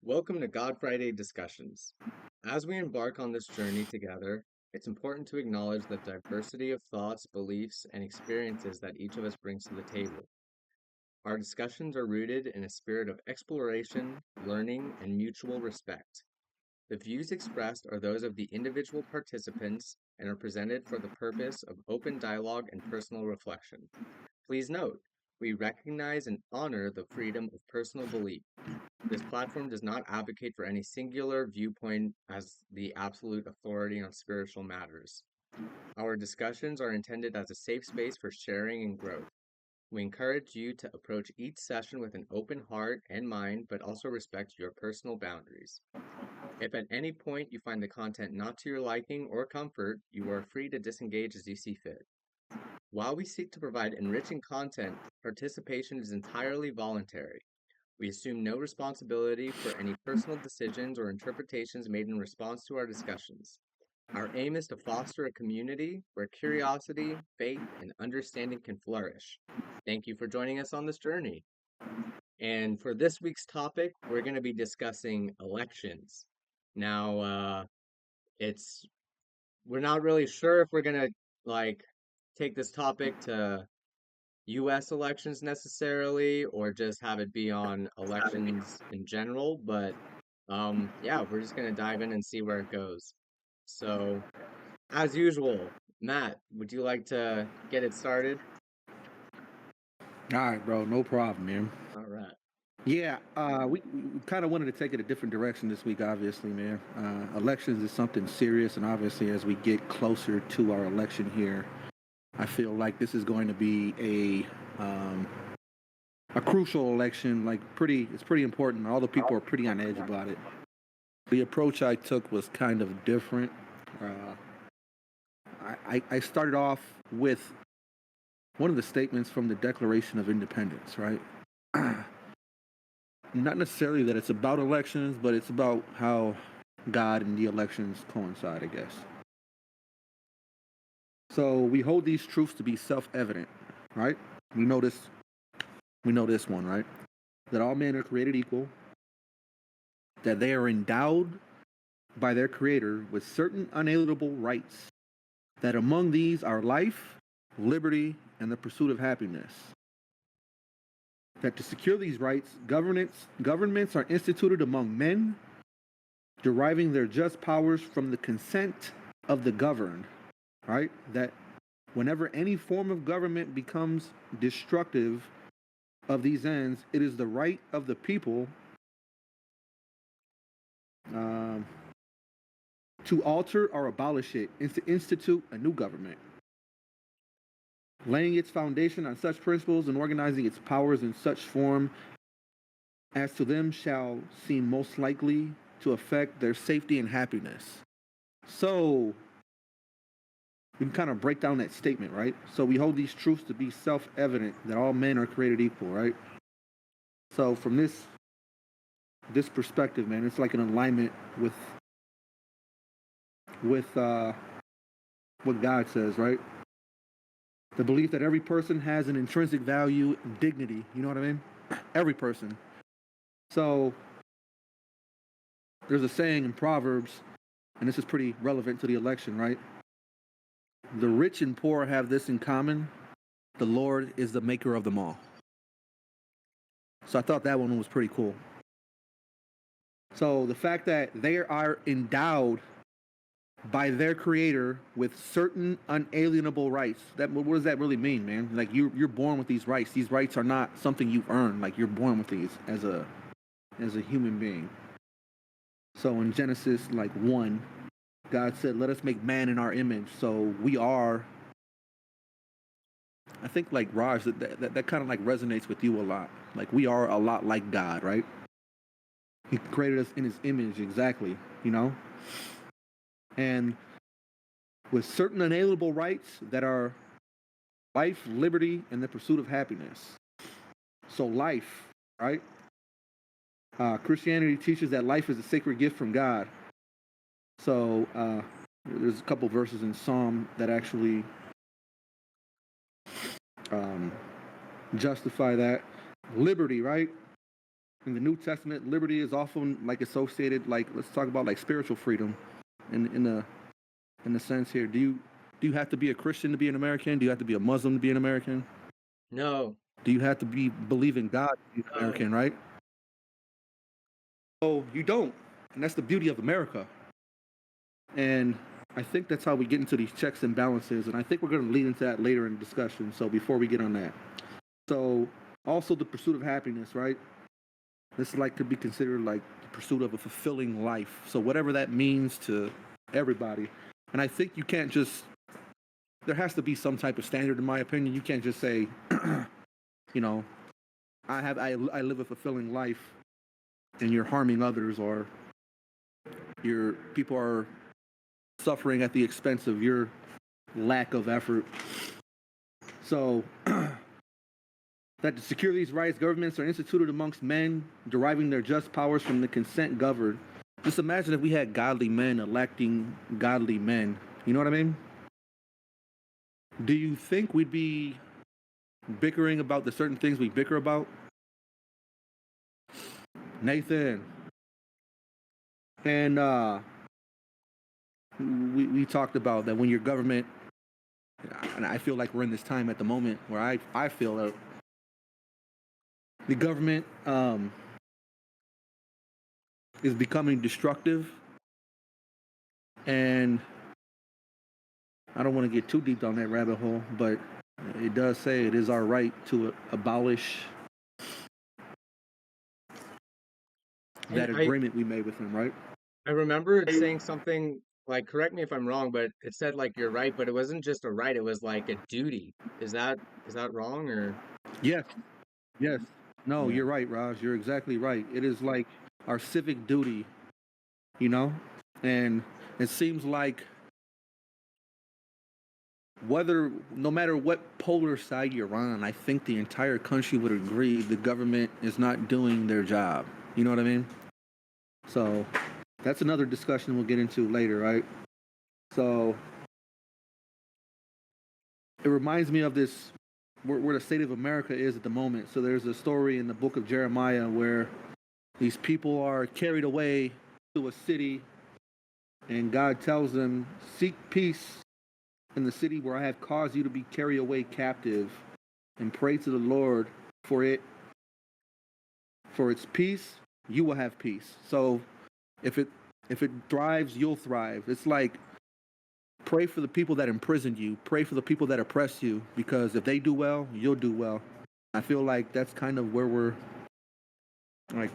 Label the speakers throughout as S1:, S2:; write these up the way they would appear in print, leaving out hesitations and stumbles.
S1: Welcome to God Friday Discussions. As we embark on this journey together, it's important to acknowledge the diversity of thoughts, beliefs, and experiences that each of us brings to the table. Our discussions are rooted in a spirit of exploration, learning, and mutual respect. The views expressed are those of the individual participants and are presented for the purpose of open dialogue and personal reflection. Please note, we recognize and honor the freedom of personal belief. This platform does not advocate for any singular viewpoint as the absolute authority on spiritual matters. Our discussions are intended as a safe space for sharing and growth. We encourage you to approach each session with an open heart and mind, but also respect your personal boundaries. If at any point you find the content not to your liking or comfort, you are free to disengage as you see fit. While we seek to provide enriching content, participation is entirely voluntary. We assume no responsibility for any personal decisions or interpretations made in response to our discussions. Our aim is to foster a community where curiosity, faith, and understanding can flourish. Thank you for joining us on this journey. And for this week's topic, we're going to be discussing elections. Now, we're not really sure if we're going to take this topic to US elections necessarily or just have it be on elections in general, but yeah, we're just gonna dive in and see where it goes. So, as usual, Matt, would you like to get it started?
S2: All right, bro, no problem, man.
S1: All right.
S2: Yeah, we kind of wanted to take it a different direction this week, obviously, man. Elections is something serious, and obviously, as we get closer to our election here, I feel like this is going to be a crucial election. It's pretty important. All the people are pretty on edge about it. The approach I took was kind of different. I started off with one of the statements from the Declaration of Independence, right? Not necessarily that it's about elections, but it's about how God and the elections coincide, I guess. So we hold these truths to be self-evident, right? We know this one, right? That all men are created equal, that they are endowed by their Creator with certain unalienable rights, that among these are life, liberty, and the pursuit of happiness. That to secure these rights, governments are instituted among men, deriving their just powers from the consent of the governed, right? That whenever any form of government becomes destructive of these ends, it is the right of the people to alter or abolish it and to institute a new government, laying its foundation on such principles and organizing its powers in such form as to them shall seem most likely to affect their safety and happiness. So we can kind of break down that statement, right? So we hold these truths to be self-evident that all men are created equal, right? So from this perspective, man, it's like an alignment with what God says, right? The belief that every person has an intrinsic value and dignity, you know what I mean? Every person. So there's a saying in Proverbs, and this is pretty relevant to the election, right? The rich and poor have this in common: the Lord is the maker of them all. So I thought that one was pretty cool. So the fact that they are endowed by their Creator with certain unalienable rights. What does that really mean, man? Like you're born with these rights. These rights are not something you've earned. Like you're born with these as a human being. So in Genesis 1, God said, "Let us make man in our image." So we are. I think Raj, that kind of resonates with you a lot. Like we are a lot like God, right? He created us in His image, exactly. You know. And with certain unalienable rights that are life, liberty, and the pursuit of happiness. So life, right? Christianity teaches that life is a sacred gift from God. So there's a couple verses in Psalm that actually justify that. Liberty, right? in the New Testament, liberty is often like associated, like let's talk about like spiritual freedom, in the sense here. Do you have to be a Christian to be an American? Do you have to be a Muslim to be an American?
S1: No.
S2: Do you have to believe in God to be an American, right? So you don't, and that's the beauty of America. And I think that's how we get into these checks and balances, and I think we're going to lead into that later in the discussion. So before we get on that, so also the pursuit of happiness, right? This like could be considered like the pursuit of a fulfilling life. So whatever that means to everybody, and I think you can't just. There has to be some type of standard, in my opinion. You can't just say, you know, I live a fulfilling life, and you're harming others, or your people are suffering at the expense of your lack of effort. So that to secure these rights, governments are instituted amongst men, deriving their just powers from the consent governed. Just imagine if we had godly men electing godly men. You know what I mean? Do you think we'd be bickering about the certain things we bicker about? Nathan. And we talked about that when your government, and I feel like we're in this time at the moment where I feel that the government is becoming destructive, and I don't want to get too deep down that rabbit hole, but it does say it is our right to abolish that agreement we made with them, right?
S1: I remember it saying something like, correct me if I'm wrong, but it said like you're right, but it wasn't just a right, it was like a duty. Is that wrong or?
S2: Yes, yes. No,
S1: Yeah.
S2: you're right, Raj. You're exactly right. It is like our civic duty, you know? And it seems like no matter what polar side you're on, I think the entire country would agree the government is not doing their job. You know what I mean? So that's another discussion we'll get into later, right? So it reminds me of this, where the state of America is at the moment. So there's a story in the book of Jeremiah where these people are carried away to a city, and God tells them, seek peace in the city where I have caused you to be carried away captive, and pray to the Lord for its peace. You will have peace. So if it thrives, you'll thrive. It's like pray for the people that imprisoned you, pray for the people that oppress you, because if they do well, you'll do well. I feel like that's kind of where we're like.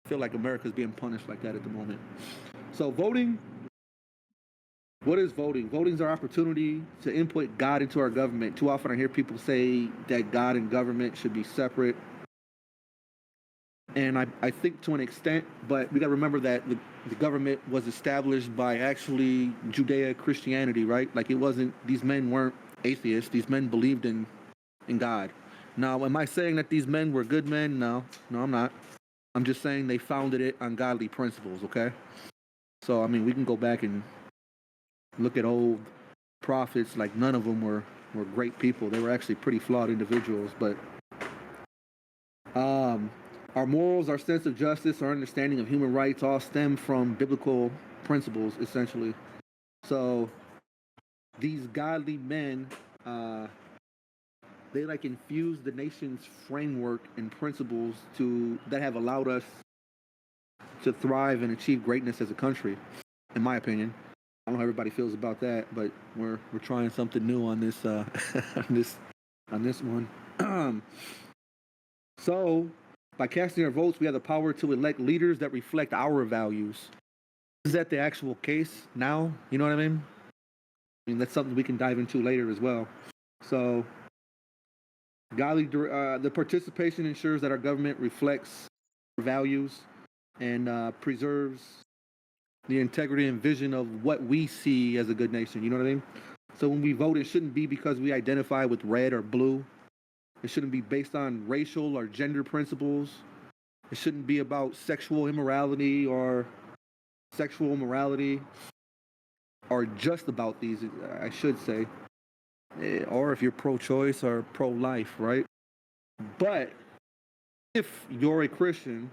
S2: I feel like America's being punished like that at the moment. So voting. What is voting? Voting is our opportunity to input God into our government. Too often I hear people say that God and government should be separate. And I think to an extent, but we got to remember that the government was established by actually Judeo-Christianity, right? Like it wasn't, these men weren't atheists. These men believed in God. Now, am I saying that these men were good men? No, I'm not. I'm just saying they founded it on godly principles, okay? So, I mean, we can go back and look at old prophets, like none of them were great people. They were actually pretty flawed individuals, but our morals, our sense of justice, our understanding of human rights all stem from biblical principles, essentially. So these godly men, they like infuse the nation's framework and principles that have allowed us to thrive and achieve greatness as a country, in my opinion. I don't know how everybody feels about that, but we're trying something new on this on this one. So, by casting our votes, we have the power to elect leaders that reflect our values. Is that the actual case now? You know what I mean? I mean, that's something we can dive into later as well. So, the participation ensures that our government reflects our values and preserves the integrity and vision of what we see as a good nation. You know what I mean? So when we vote, it shouldn't be because we identify with red or blue. It shouldn't be based on racial or gender principles. It shouldn't be about sexual immorality or just about these, I should say. Or if you're pro-choice or pro-life, right? But if you're a Christian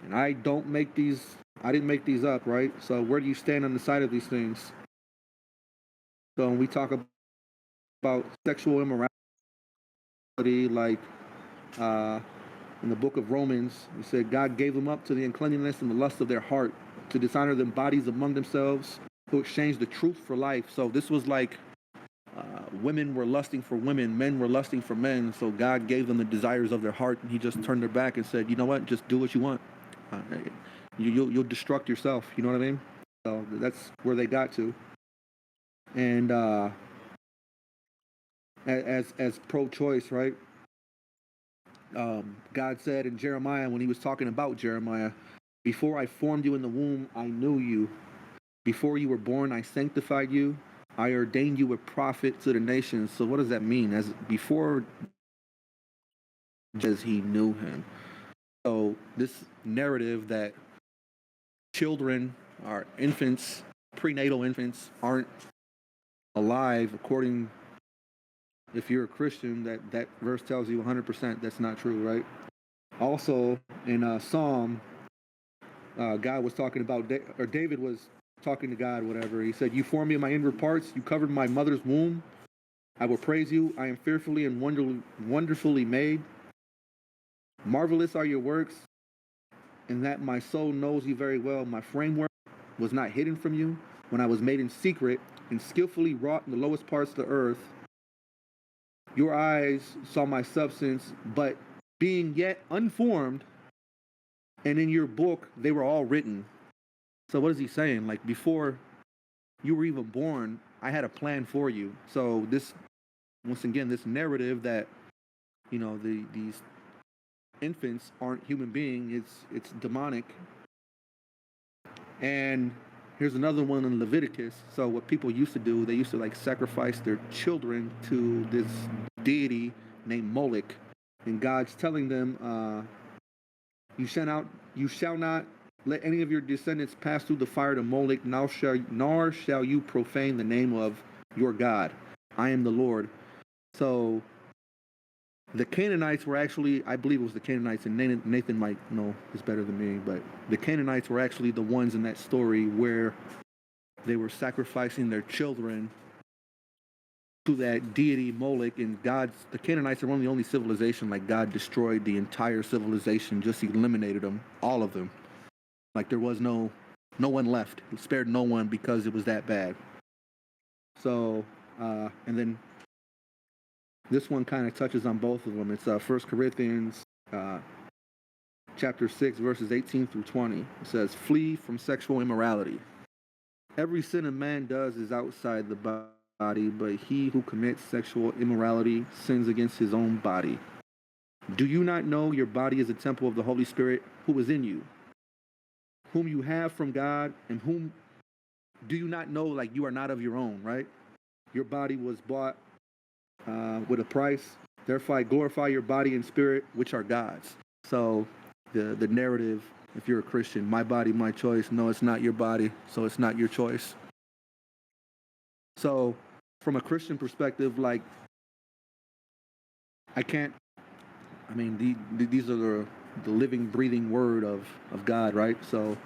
S2: And I didn't make these up, right? So where do you stand on the side of these things? So when we talk about sexual immorality, like uh, in the book of Romans, it said God gave them up to the uncleanness and the lust of their heart to dishonor them bodies among themselves, to exchange the truth for life. So this was like women were lusting for women, men were lusting for men. So God gave them the desires of their heart, and He just turned their back and said, "You know what? Just do what you want. Uh, you'll destruct yourself." You know what I mean? So that's where they got to. And as pro-choice, right? God said in Jeremiah, when He was talking about Jeremiah, "Before I formed you in the womb, I knew you. Before you were born, I sanctified you. I ordained you a prophet to the nations." So what does that mean? As before, as He knew him. So this narrative that children or infants, prenatal infants, aren't alive, according, if you're a Christian, that verse tells you 100% that's not true, right? Also, in Psalm, God was talking about, or David was talking to God, whatever. He said, "You formed me in my inward parts. You covered my mother's womb. I will praise you. I am fearfully and wonderfully made. Marvelous are your works, and that my soul knows you very well. My framework was not hidden from you when I was made in secret and skillfully wrought in the lowest parts of the earth. Your eyes saw my substance, but being yet unformed, and in your book they were all written." So what is he saying? Like, before you were even born, I had a plan for you. So this, once again, this narrative that, these infants aren't human beings, it's demonic. And here's another one in Leviticus. So what people used to do, they used to like sacrifice their children to this deity named Moloch, and God's telling them, you shall not let any of your descendants pass through the fire to Moloch, nor shall you profane the name of your God. I am the Lord. So the Canaanites were actually, I believe it was the Canaanites, and Nathan might know this better than me, but the Canaanites were actually the ones in that story where they were sacrificing their children to that deity Moloch, and the Canaanites are one of the only civilization, like God destroyed the entire civilization, just eliminated them, all of them. Like there was no one left. He spared no one because it was that bad. So, and then this one kind of touches on both of them. It's 1 Corinthians chapter 6, verses 18 through 20. It says, "Flee from sexual immorality. Every sin a man does is outside the body, but he who commits sexual immorality sins against his own body. Do you not know your body is a temple of the Holy Spirit who is in you, whom you have from God, and whom do you not know, like, you are not of your own," right? Your body was bought with a price. Therefore, glorify your body and spirit, which are God's. So the narrative, if you're a Christian, my body, my choice. No, it's not your body, so it's not your choice. So from a Christian perspective, like, these are the living, breathing word of God, right? So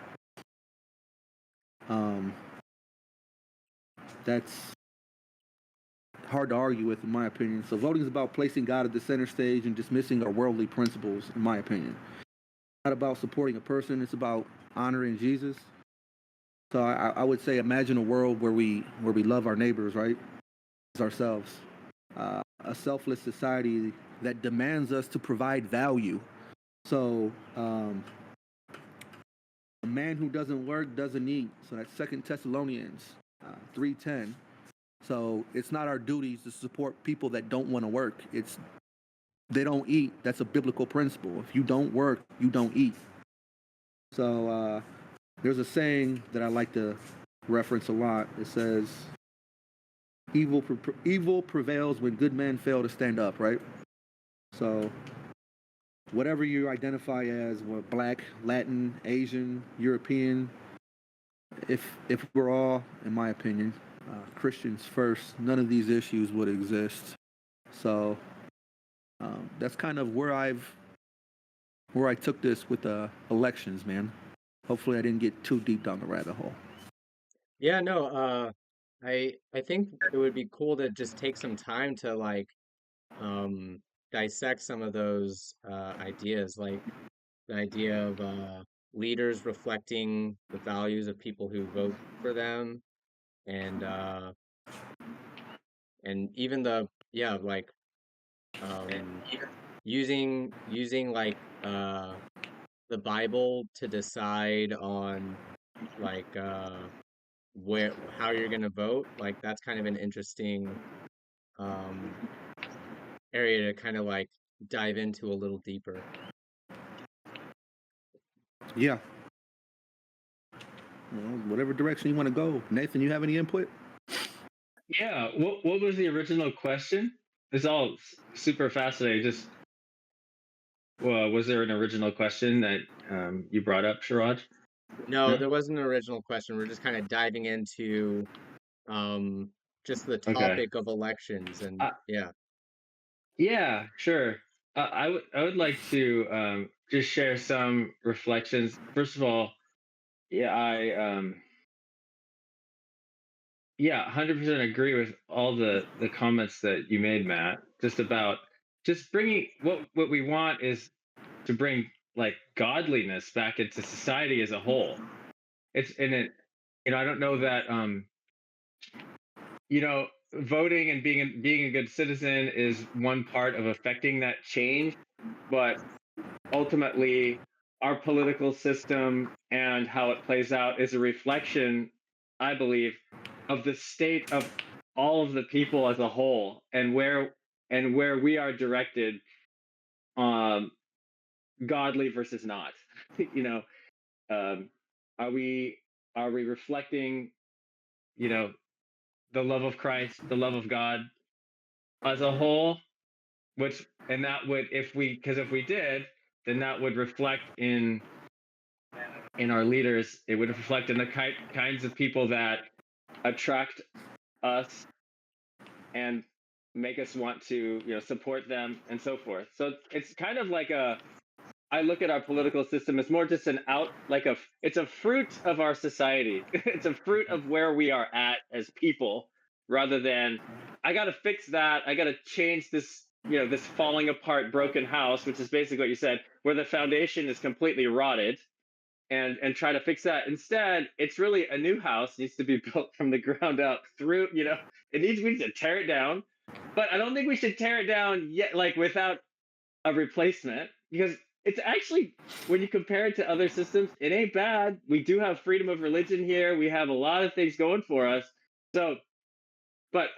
S2: that's hard to argue with, in my opinion. So voting is about placing God at the center stage and dismissing our worldly principles, in my opinion. It's not about supporting a person, it's about honoring Jesus. So I would say, imagine a world where we love our neighbors, right, as ourselves. A selfless society that demands us to provide value. So a man who doesn't work doesn't eat. So that's 2 Thessalonians 3:10. So it's not our duties to support people that don't want to work. It's they don't eat. That's a biblical principle. If you don't work, you don't eat. So there's a saying that I like to reference a lot. It says, evil prevails when good men fail to stand up, right? So whatever you identify as, black, Latin, Asian, European, if we're all, in my opinion, Christians first, none of these issues would exist. So that's kind of where I've where I took this with elections, man. Hopefully, I didn't get too deep down the rabbit hole.
S1: Yeah, no, I think it would be cool to just take some time to like um dissect some of those ideas, like the idea of leaders reflecting the values of people who vote for them, and even the yeah, like um using like the Bible to decide on like where how you're gonna vote. Like that's kind of an interesting um area to kind of like dive into a little deeper.
S2: Yeah, well, whatever direction you want to go. Nathan, you have any input?
S3: Yeah. What was the original question? It's all super fascinating. Just was there an original question that you brought up, Sheraj?
S1: No,
S3: No.
S1: there wasn't an original question. We're just kind of diving into um just the
S3: Okay.
S1: topic of elections and yeah.
S3: Yeah, sure. I would like to just share some reflections. First of all, yeah, yeah, 100% agree with all the comments that you made, Matt. Just about just bringing what we want is to bring like godliness back into society as a whole. It's in it, I don't know that voting and being a good citizen is one part of affecting that change, but ultimately our political system and how it plays out is a reflection, I believe, of the state of all of the people as a whole, and where we are directed, um godly versus not. you know um are we reflecting, you know the love of Christ, the love of God as a whole, which, and that would, if we did, then that would reflect in our leaders. It would reflect in the kinds of people that attract us and make us want to, support them and so forth. So it's kind of like I look at our political system as more just it's a fruit of our society. It's a fruit of where we are at as people, rather than I got to fix that. I got to change this, this falling apart, broken house, which is basically what you said, where the foundation is completely rotted, and try to fix that. Instead, it's really a new house needs to be built from the ground up through, we need to tear it down. But I don't think we should tear it down yet, like without a replacement, because it's actually, when you compare it to other systems, it ain't bad. We do have freedom of religion here. We have a lot of things going for us. So, but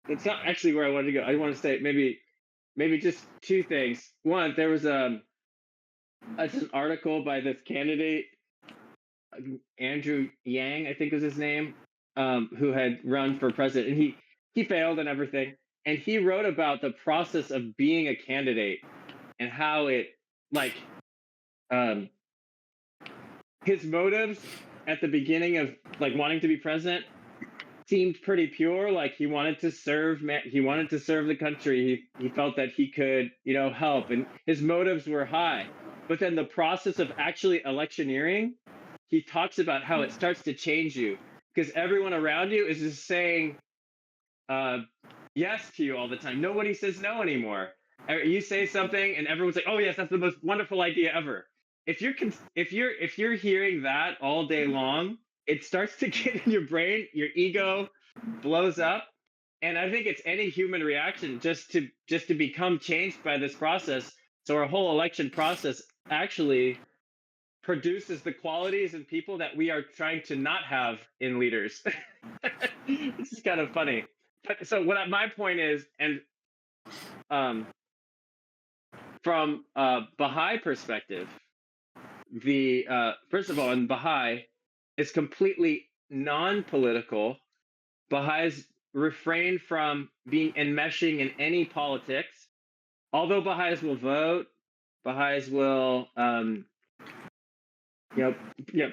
S3: it's not actually where I wanted to go. I want to say maybe just two things. One, there was it's an article by this candidate, Andrew Yang, I think was his name, who had run for president, and he failed and everything. And he wrote about the process of being a candidate and how it, like, um, his motives at the beginning of like wanting to be president seemed pretty pure. Like he wanted to serve, he wanted to serve the country. He felt that he could, help, and his motives were high. But then the process of actually electioneering, he talks about how it starts to change you, because everyone around you is just saying uh, yes to you all the time. Nobody says no anymore. You say something and everyone's like, "Oh yes, that's the most wonderful idea ever." If you're hearing that all day long, it starts to get in your brain. Your ego blows up, and I think it's any human reaction just to become changed by this process. So our whole election process actually produces the qualities and people that we are trying to not have in leaders. This is kind of funny. But so my point is, and from Baha'i perspective, the first of all, in Baha'i, it's completely non-political. Baha'is refrain from being enmeshing in any politics. Although Baha'is will vote, Baha'is will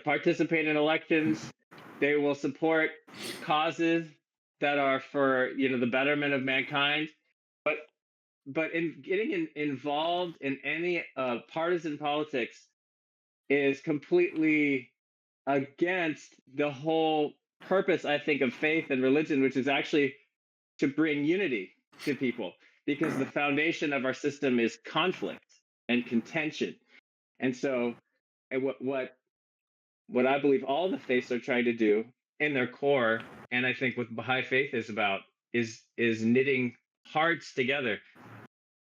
S3: participate in elections. They will support causes that are for the betterment of mankind. But but in getting involved in any partisan politics is completely against the whole purpose, I think, of faith and religion, which is actually to bring unity to people, because the foundation of our system is conflict and contention. And so, and what I believe all the faiths are trying to do in their core, and I think what Baha'i faith is about, is knitting hearts together.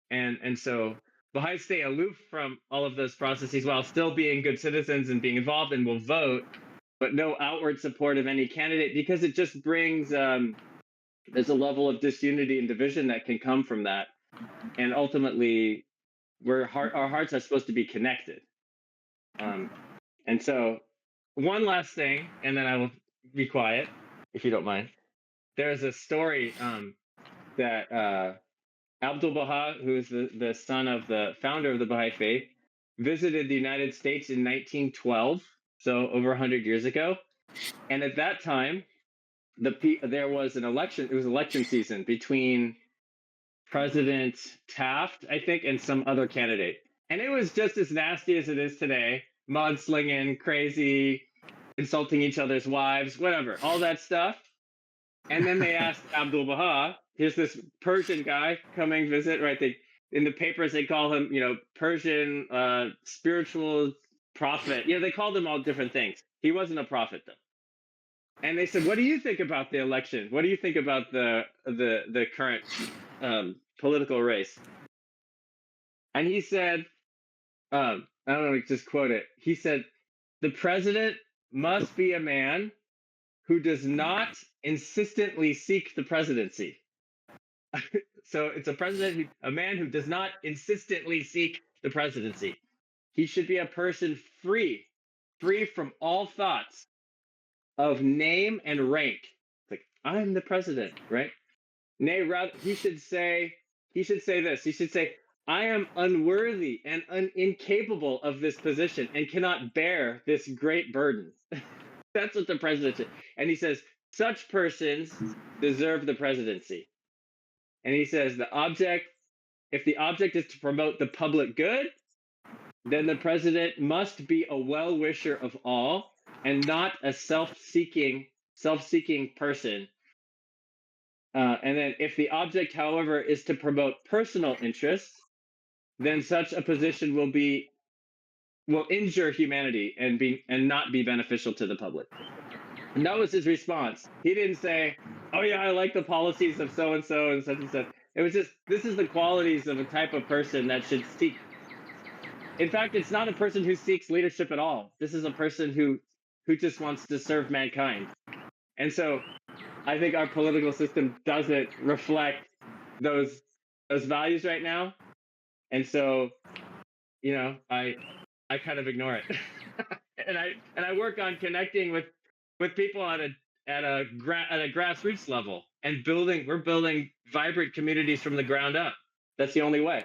S3: And so Baha'is stay aloof from all of those processes while still being good citizens and being involved and will vote, but no outward support of any candidate, because it just brings there's a level of disunity and division that can come from that. And ultimately, our hearts are supposed to be connected. And so one last thing, and then I will be quiet, if you don't mind. There's a story that Abdul Baha, who is the son of the founder of the Baha'i faith, visited the United States in 1912, so over 100 years ago. And at that time, there was an election. It was election season between President Taft, I think, and some other candidate. And it was just as nasty as it is today. Mudslinging, crazy, insulting each other's wives, whatever, all that stuff. And then they asked Abdul Baha, here's this Persian guy coming visit, right? In the papers, they call him, Persian spiritual prophet. They called him all different things. He wasn't a prophet, though. And they said, what do you think about the election? What do you think about the current political race? And he said, I don't know, just quote it. He said, the president must be a man who does not insistently seek the presidency. So it's a man who does not insistently seek the presidency. He should be a person free from all thoughts of name and rank. It's like, I'm the president, right? Nay, rather, he should say this. He should say, I am unworthy and incapable of this position and cannot bear this great burden. That's what the president said. And he says, such persons deserve the presidency. And he says, if the object is to promote the public good, then the president must be a well-wisher of all and not a self-seeking person. And then if the object, however, is to promote personal interests, then such a position will injure humanity and not be beneficial to the public. And that was his response. He didn't say, oh yeah, I like the policies of so and so and such and such. It was just, this is the qualities of a type of person that should seek. In fact, it's not a person who seeks leadership at all. This is a person who just wants to serve mankind. And so I think our political system doesn't reflect those values right now. And so, I kind of ignore it. and I work on connecting with people at a grassroots level and we're building vibrant communities from the ground up. That's the only way.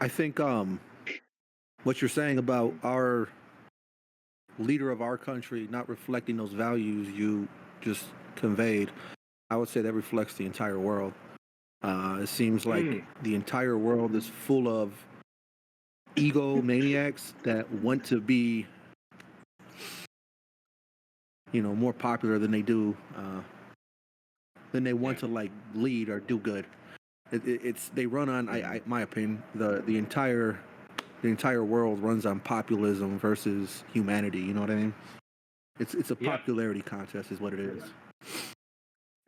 S2: I think what you're saying about our leader of our country not reflecting those values you just conveyed, I would say that reflects the entire world. It seems like the entire world is full of egomaniacs that want to be, more popular than they do, than they want to like lead or do good. It's they run on, my opinion, the entire world runs on populism versus humanity. You know what I mean? It's a popularity contest, is what it is.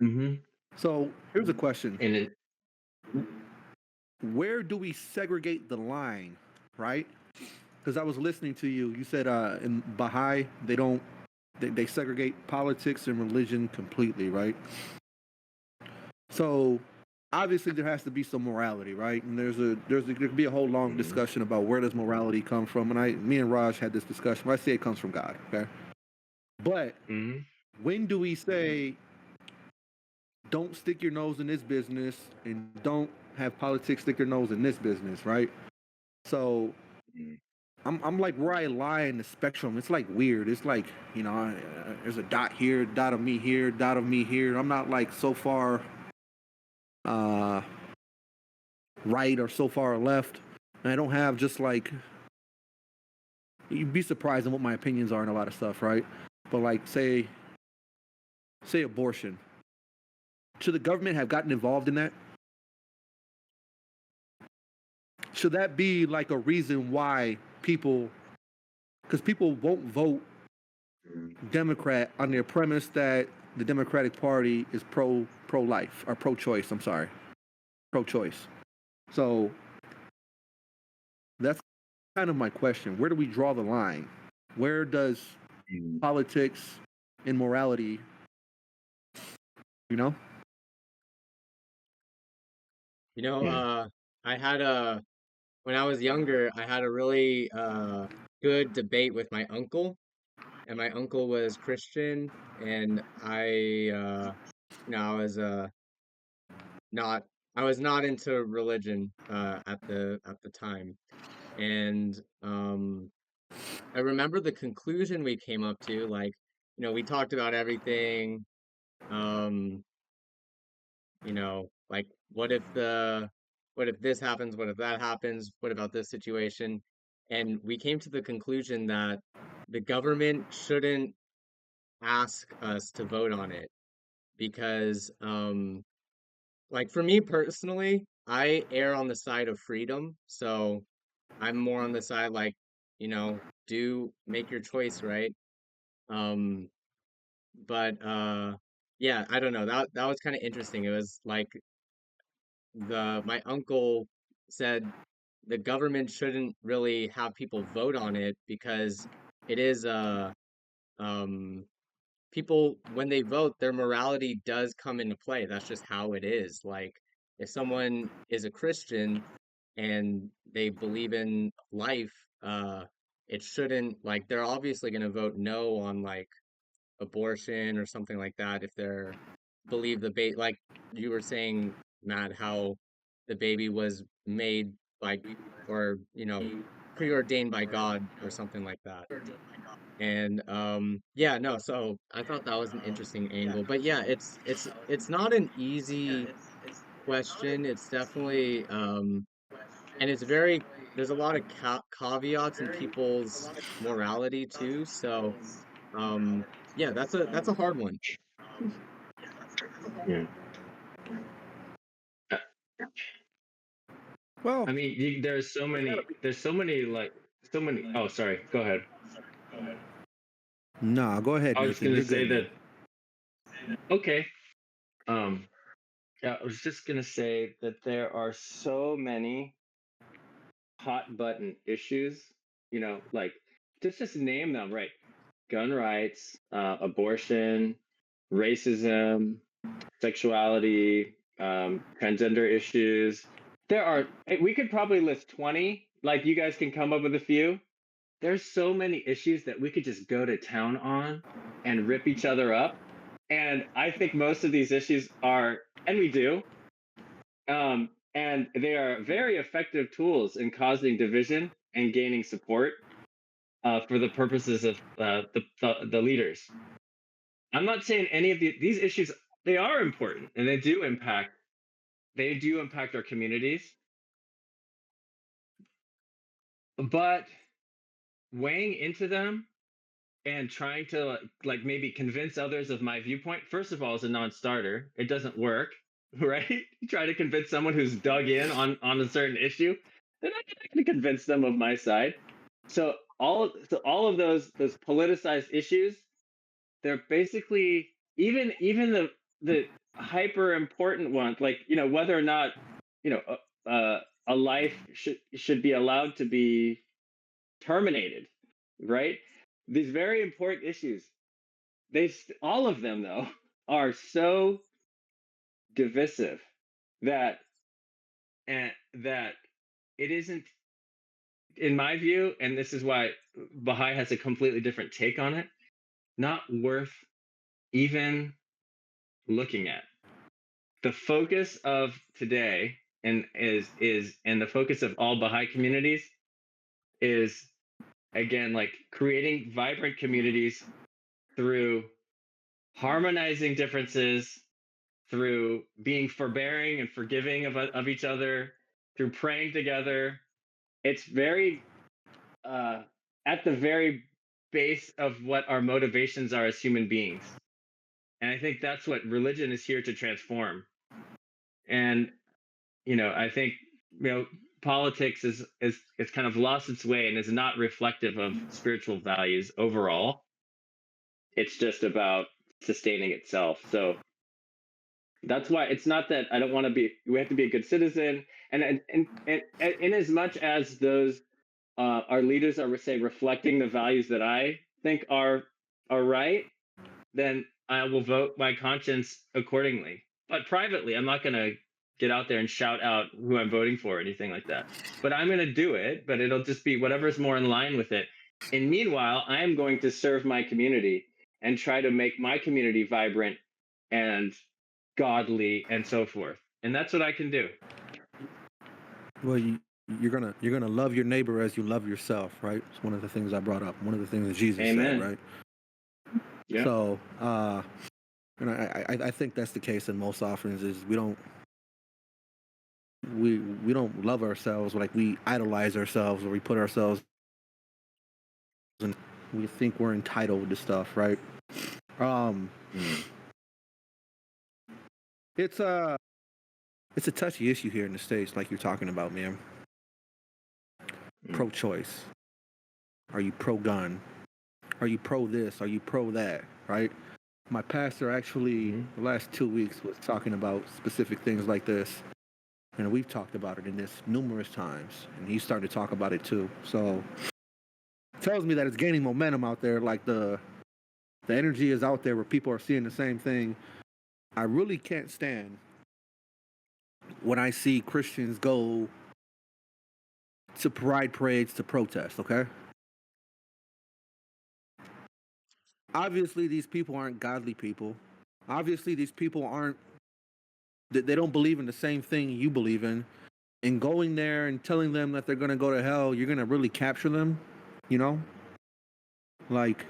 S3: Mm-hmm.
S2: So here's a question: where do we segregate the line, right? Because I was listening to you. You said in Baha'i they segregate politics and religion completely, right? So obviously there has to be some morality, right? And there could be a whole long discussion about where does morality come from. And me and Raj had this discussion. I say it comes from God, okay? But when do we say don't stick your nose in this business and don't have politics stick your nose in this business, right? So I'm like where I lie in the spectrum. It's like weird. It's like, there's a dot here, dot of me here, dot of me here. I'm not like so far right or so far left. And I don't have just like, you'd be surprised in what my opinions are on a lot of stuff, right? But like say abortion. Should the government have gotten involved in that? Should that be like a reason why people, because people won't vote Democrat on their premise that the Democratic Party is pro-life or pro-choice. I'm sorry, pro-choice. So that's kind of my question. Where do we draw the line? Where does politics and morality, you know?
S1: You know,
S3: Hmm.
S1: I had a when I was younger, I had a really good debate with my uncle, and my uncle was Christian, and I was not I was not into religion at the time, and I remember the conclusion we came up to, like, we talked about everything, um, like what if this happens, what if that happens, what about this situation? And we came to the conclusion that the government shouldn't ask us to vote on it because like for me personally, I err on the side of freedom, so I'm more on the side like, do make your choice, right? Um, but yeah, I don't know. That was kind of interesting. It was like the my uncle said the government shouldn't really have people vote on it because it is um people when they vote their morality does come into play. That's just how it is. Like if someone is a Christian and they believe in life, it shouldn't like they're obviously going to vote no on like abortion or something like that if they're believe the baby like you were saying, Matt, how the baby was made like or preordained by God or something like that. And yeah, no, so I thought that was an interesting angle. But yeah, it's not an easy question. It's definitely and it's very there's a lot of caveats in people's morality too. So yeah, that's a hard one.
S3: Yeah. Uh,
S2: Well,
S3: I mean, there's so many, like, so many. Oh, sorry. Go ahead.
S2: nah, go ahead,
S3: I was
S2: Nathan.
S3: going to
S2: You're
S3: say
S2: good, man.
S3: that, okay. Um, yeah, I was just going to say that there are so many hot button issues, like just name them, right? Gun rights, abortion, racism, sexuality, transgender issues. We could probably list 20, like you guys can come up with a few. There's so many issues that we could just go to town on and rip each other up. And I think most of these issues are, and we do, and they are very effective tools in causing division and gaining support for the purposes of the leaders. I'm not saying any of these issues, they are important and they do impact our communities, but weighing into them and trying to like maybe convince others of my viewpoint, first of all, is a non-starter. It doesn't work, right? You try to convince someone who's dug in on a certain issue, they're not going to convince them of my side. So all of those politicized issues, they're basically, even the hyper important ones, like whether or not a life should be allowed to be terminated, right? These very important issues, all of them though are so divisive that and that it isn't, in my view, and this is why Baha'i has a completely different take on it, not worth even looking at. The focus of today and the focus of all Baha'i communities is, again, like creating vibrant communities through harmonizing differences, through being forbearing and forgiving of each other, through praying together. It's very at the very base of what our motivations are as human beings. And I think that's what religion is here to transform. And I think politics is kind of lost its way and is not reflective of spiritual values overall. It's just about sustaining itself. So that's why it's not that I don't want to be. We have to be a good citizen, and in as much as those our leaders are, say, reflecting the values that I think are right, then I will vote my conscience accordingly. But privately, I'm not going to get out there and shout out who I'm voting for or anything like that. But I'm going to do it, but it'll just be whatever's more in line with it. And meanwhile, I am going to serve my community and try to make my community vibrant and godly and so forth. And that's what I can do.
S2: Well, you're gonna love your neighbor as you love yourself, right? It's one of the things I brought up. One of the things that Jesus
S3: Amen.
S2: said, right?
S3: Yeah.
S2: So, and I think that's the case in most offerings is we don't love ourselves, like we idolize ourselves, or we put ourselves and we think we're entitled to stuff, right? It's a touchy issue here in the States, like you're talking about, man. Pro-choice. Are you pro-gun? Are you pro this? Are you pro that? Right? My pastor actually the last 2 weeks was talking about specific things like this, and we've talked about it in this numerous times, and he's starting to talk about it too. So it tells me that it's gaining momentum out there. Like the energy is out there where people are seeing the same thing. I really can't stand when I see Christians go to pride parades to protest. Okay. Obviously, these people aren't godly people. Obviously, these people aren't, they don't believe in the same thing you believe in. And going there and telling them that they're going to go to hell, you're going to really capture them, you know? Like,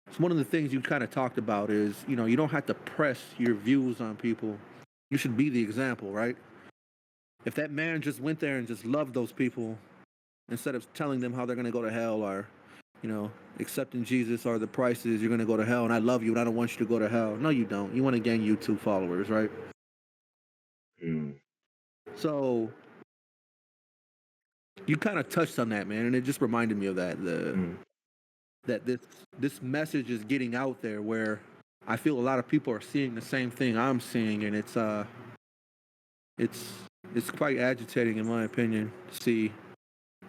S2: it's one of the things you kind of talked about is, you don't have to press your views on people. You should be the example, right? If that man just went there and just loved those people instead of telling them how they're going to go to hell or, accepting Jesus or the price is you're going to go to hell and I love you and I don't want you to go to hell. No, you don't. You want to gain YouTube followers, right? So you kind of touched on that, man, and it just reminded me of that. That this message is getting out there where I feel a lot of people are seeing the same thing I'm seeing, and it's quite agitating in my opinion to see.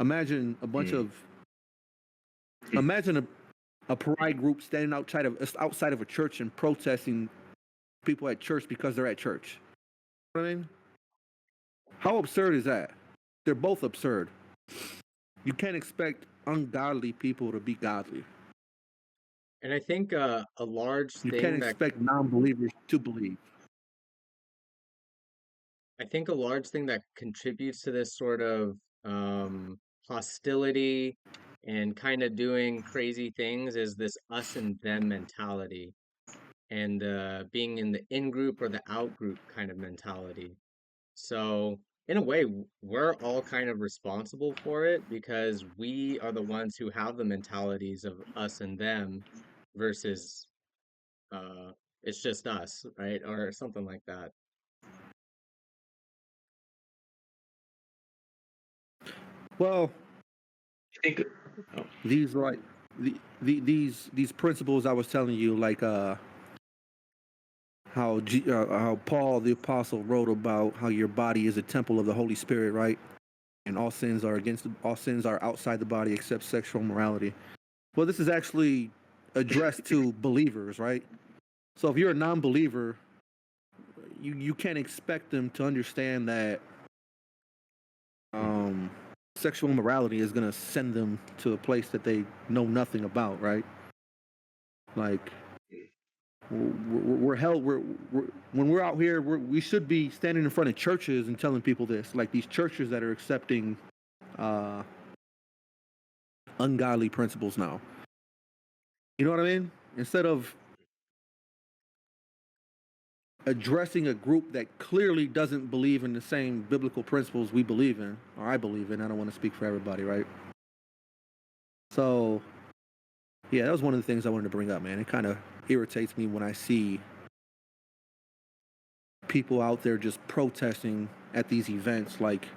S2: Imagine a bunch of imagine a pride group standing outside of a church and protesting people at church because they're at church. You know what I mean? How absurd is that? They're both absurd. You can't expect ungodly people to be godly.
S1: And I think a large
S2: You
S1: thing
S2: can't
S1: that
S2: expect non-believers to believe.
S1: I think a large thing that contributes to this sort of hostility and kind of doing crazy things is this us and them mentality and being in the in group or the out group kind of mentality. So, in a way, we're all kind of responsible for it because we are the ones who have the mentalities of us and them versus uh, it's just us, right? Or something like that.
S2: Well,
S3: I think
S2: these like these principles I was telling you, like how Paul the apostle wrote about how your body is a temple of the Holy Spirit, right? And all sins are outside the body except sexual morality. Well, this is actually addressed to believers, right? So if you're a non-believer, you can't expect them to understand that sexual immorality is going to send them to a place that they know nothing about, right? Like we're held. When we're out here, we should be standing in front of churches and telling people this, like these churches that are accepting ungodly principles now. You know what I mean? Instead of addressing a group that clearly doesn't believe in the same biblical principles we believe in, or I believe in. I don't want to speak for everybody, right? So, yeah, that was one of the things I wanted to bring up, man. It kind of irritates me when I see people out there just protesting at these events like,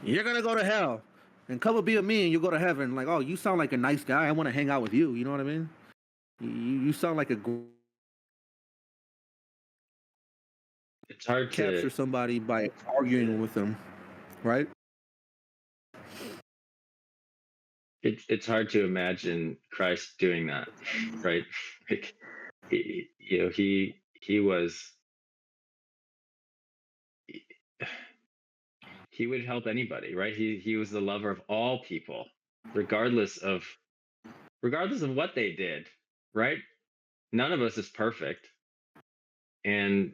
S2: you're going to go to hell, and come and be with me and you'll go to heaven. Like, oh, you sound like a nice guy. I want to hang out with you. You know what I mean? You sound like a
S3: It's hard to
S2: capture somebody by arguing with them, right?
S3: it's hard to imagine Christ doing that, right? Like, he was he would help anybody, right? He was the lover of all people, regardless of what they did, right? None of us is perfect, and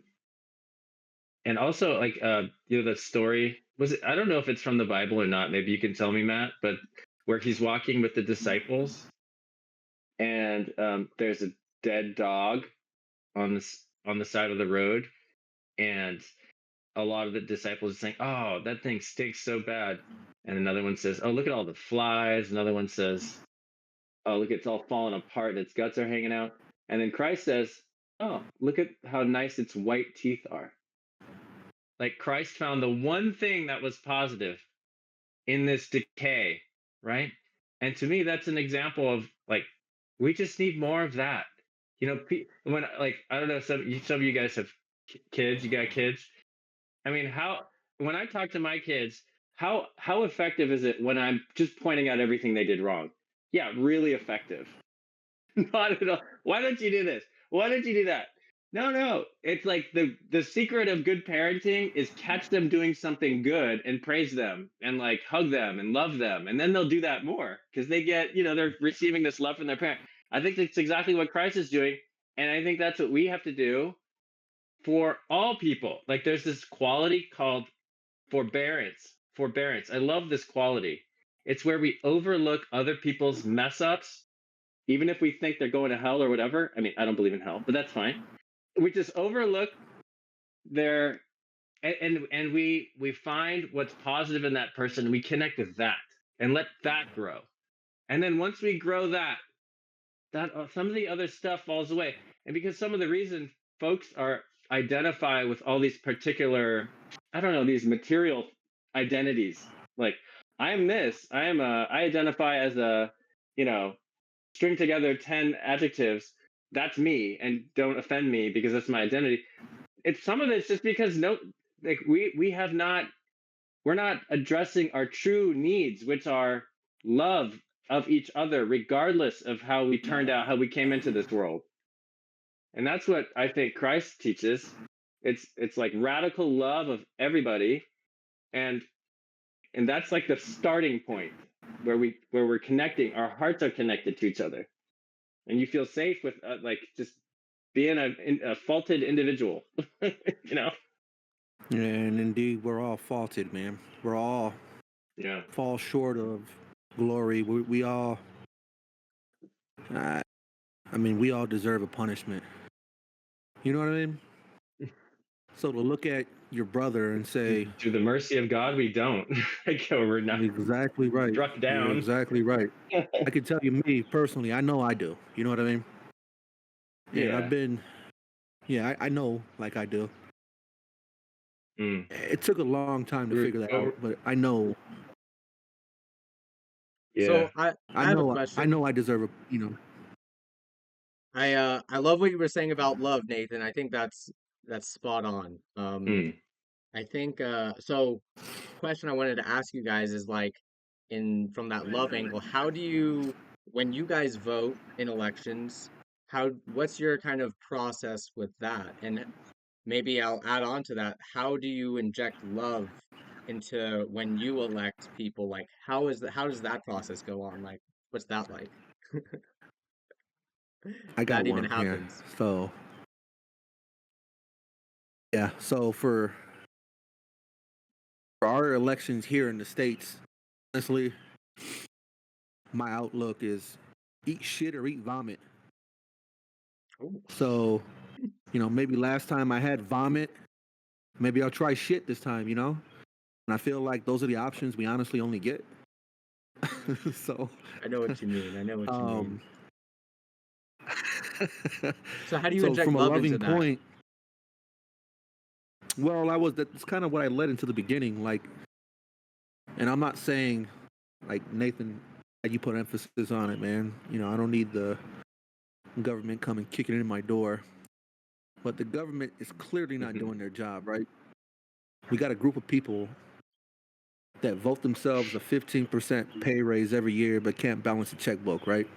S3: also like the story was it, I don't know if it's from the Bible or not. Maybe you can tell me, Matt. But where he's walking with the disciples, and there's a dead dog on the side of the road, and a lot of the disciples are saying, "Oh, that thing stinks so bad," and another one says, "Oh, look at all the flies." Another one says, "Oh, look, it's all falling apart and its guts are hanging out." And then Christ says, "Oh, look at how nice its white teeth are." Like Christ found the one thing that was positive in this decay, right? And to me, that's an example of like we just need more of that. When like I don't know, some of you guys have kids. You got kids. I mean, how when I talk to my kids, how effective is it when I'm just pointing out everything they did wrong? Yeah, really effective. Not at all. Why don't you do this? Why don't you do that? No. It's like the secret of good parenting is catch them doing something good and praise them and like hug them and love them, and then they'll do that more because they get they're receiving this love from their parent. I think that's exactly what Christ is doing, and I think that's what we have to do for all people. Like there's this quality called forbearance. Forbearance. I love this quality. It's where we overlook other people's mess ups even if we think they're going to hell or whatever. I mean, I don't believe in hell, but that's fine. We just overlook their and we find what's positive in that person and we connect with that and let that grow. And then once we grow that some of the other stuff falls away. And because some of the reason folks are identify with all these particular, I don't know, these material identities, like I'm this, I identify as a, string together 10 adjectives, that's me, and don't offend me because that's my identity. It's some of it's just because like we have not, we're not addressing our true needs, which are love of each other regardless of how we turned out, how we came into this world. And that's what I think Christ teaches. It's like radical love of everybody, and that's like the starting point where we're connecting, our hearts are connected to each other, and you feel safe with like just being a faulted individual. you know
S2: And indeed, we're all faulted, man. We're all fall short of glory. We all, I mean, we all deserve a punishment. You know what I mean? So to look at your brother and say,
S3: to the mercy of God, we don't. Like we're not
S2: exactly right.
S3: struck down.
S2: You're exactly right. I can tell you, me personally, I know I do. You know what I mean? And I've been, I know, like I do. It took a long time to figure that out, but I know.
S3: Yeah.
S1: So I have a question.
S2: I know I deserve a,
S1: I love what you were saying about love, Nathan. I think that's spot on. I think so question I wanted to ask you guys is like in from that love angle, how do you when you guys vote in elections, what's your kind of process with that? And maybe I'll add on to that, how do you inject love into when you elect people? Like how does that process go on? Like what's that like?
S2: I got
S1: That even
S2: one.
S1: happens.
S2: Yeah. So, so for our elections here in the States, honestly, my outlook is eat shit or eat vomit.
S1: Ooh.
S2: So Maybe last time I had vomit. Maybe I'll try shit this time. And I feel like those are the options we honestly only get. So,
S1: I know what you mean. I know what you mean.
S2: um,
S1: So how do you
S2: so
S1: inject
S2: from a
S1: love
S2: loving
S1: into that?
S2: point, well, that's kind of what I led into the beginning. Like, and I'm not saying, like Nathan, you put emphasis on it, man. I don't need the government coming kicking in my door, but the government is clearly not doing their job, right? We got a group of people that vote themselves a 15% pay raise every year, but can't balance a checkbook, right?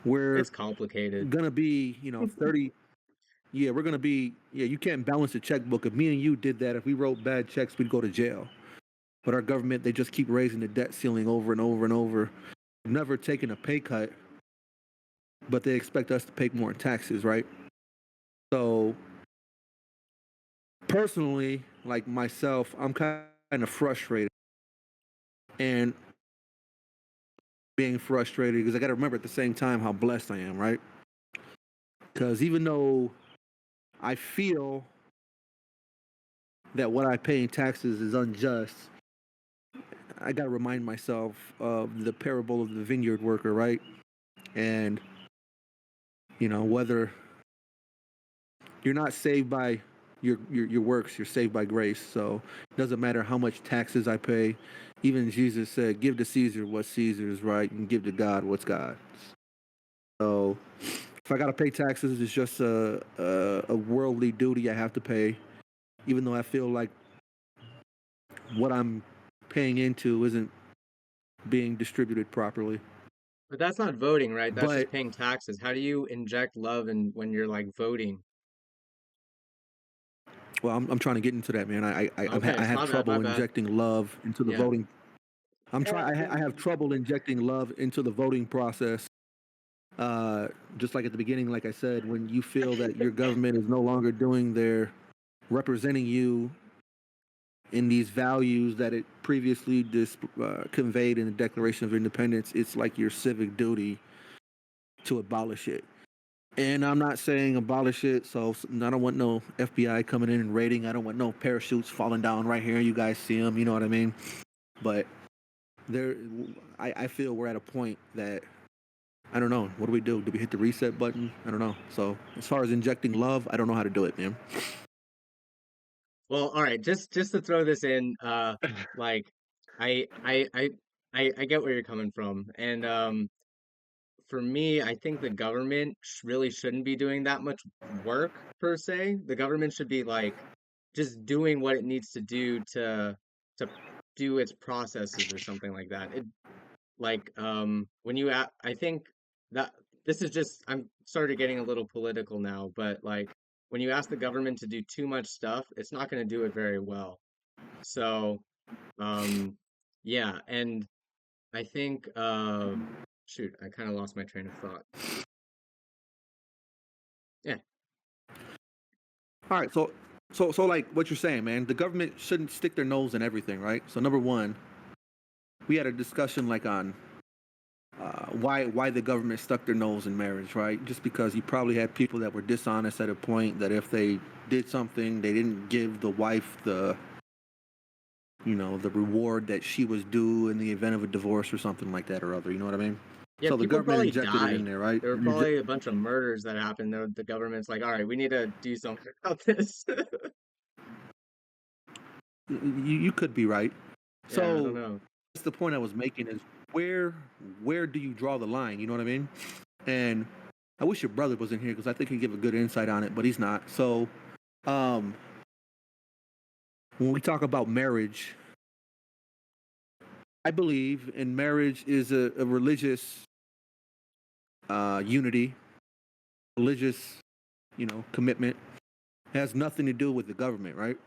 S2: We're
S1: It's complicated.
S2: gonna be, 30. Yeah, we're gonna be. Yeah, you can't balance a checkbook. If me and you did that, if we wrote bad checks, we'd go to jail. But our government, they just keep raising the debt ceiling over and over and over, never taking a pay cut, but they expect us to pay more in taxes, right? So, personally, like myself, I'm kind of frustrated and being frustrated because I got to remember at the same time how blessed I am, right? Because even though I feel that what I pay in taxes is unjust, I got to remind myself of the parable of the vineyard worker, right? And, whether you're not saved by your works, you're saved by grace. So it doesn't matter how much taxes I pay. Even Jesus said, give to Caesar what's Caesar's, right? And give to God what's God's. So if I got to pay taxes, it's just a worldly duty I have to pay, even though I feel like what I'm paying into isn't being distributed properly.
S1: But that's not voting, right? That's
S2: But
S1: just paying taxes. How do you inject love in when you're like voting?
S2: well, I'm trying to get into that, man.
S1: Okay,
S2: I have
S1: my bad, my
S2: trouble
S1: bad.
S2: injecting love into the
S1: Yeah.
S2: voting. I have trouble injecting love into the voting process. Just like at the beginning, like I said, when you feel that your government is no longer doing their representing you in these values that it previously conveyed in the Declaration of Independence, it's like your civic duty to abolish it. And I'm not saying abolish it, so I don't want no FBI coming in and raiding. I don't want no parachutes falling down right here. You guys see them, you know what I mean? But there, I feel we're at a point that I don't know. What do we do? Do we hit the reset button? I don't know. So as far as injecting love, I don't know how to do it, man.
S1: Well, all right, just to throw this in, like I I I I get where you're coming from. And for me, I think the government really shouldn't be doing that much work per se. The government should be like just doing what it needs to do to do its processes or something like that. It like when you I think that this is just I'm started getting a little political now, but like when you ask the government to do too much stuff, it's not going to do it very well. So um yeah, and I think shoot, I kind of lost my train of thought. Yeah.
S2: All right, so like what you're saying, man, the government shouldn't stick their nose in everything, right? So number one, we had a discussion like on why the government stuck their nose in marriage, right? Just because you probably had people that were dishonest at a point that if they did something, they didn't give the wife the reward that she was due in the event of a divorce or something like that or other. You know what I mean?
S1: Yeah,
S2: So the
S1: people
S2: government
S1: probably
S2: injected it
S1: died.
S2: in there, right?
S1: There were probably a bunch of murders that happened. The government's like, all right, we need to do something about this.
S2: You could be right.
S1: Yeah, I don't
S2: So
S1: know.
S2: that's the point I was making is where do you draw the line? You know what I mean? And I wish your brother was in here because I think he'd give a good insight on it, but he's not. So um, when we talk about marriage, I believe in marriage is a religious unity, religious, commitment. It has nothing to do with the government, right?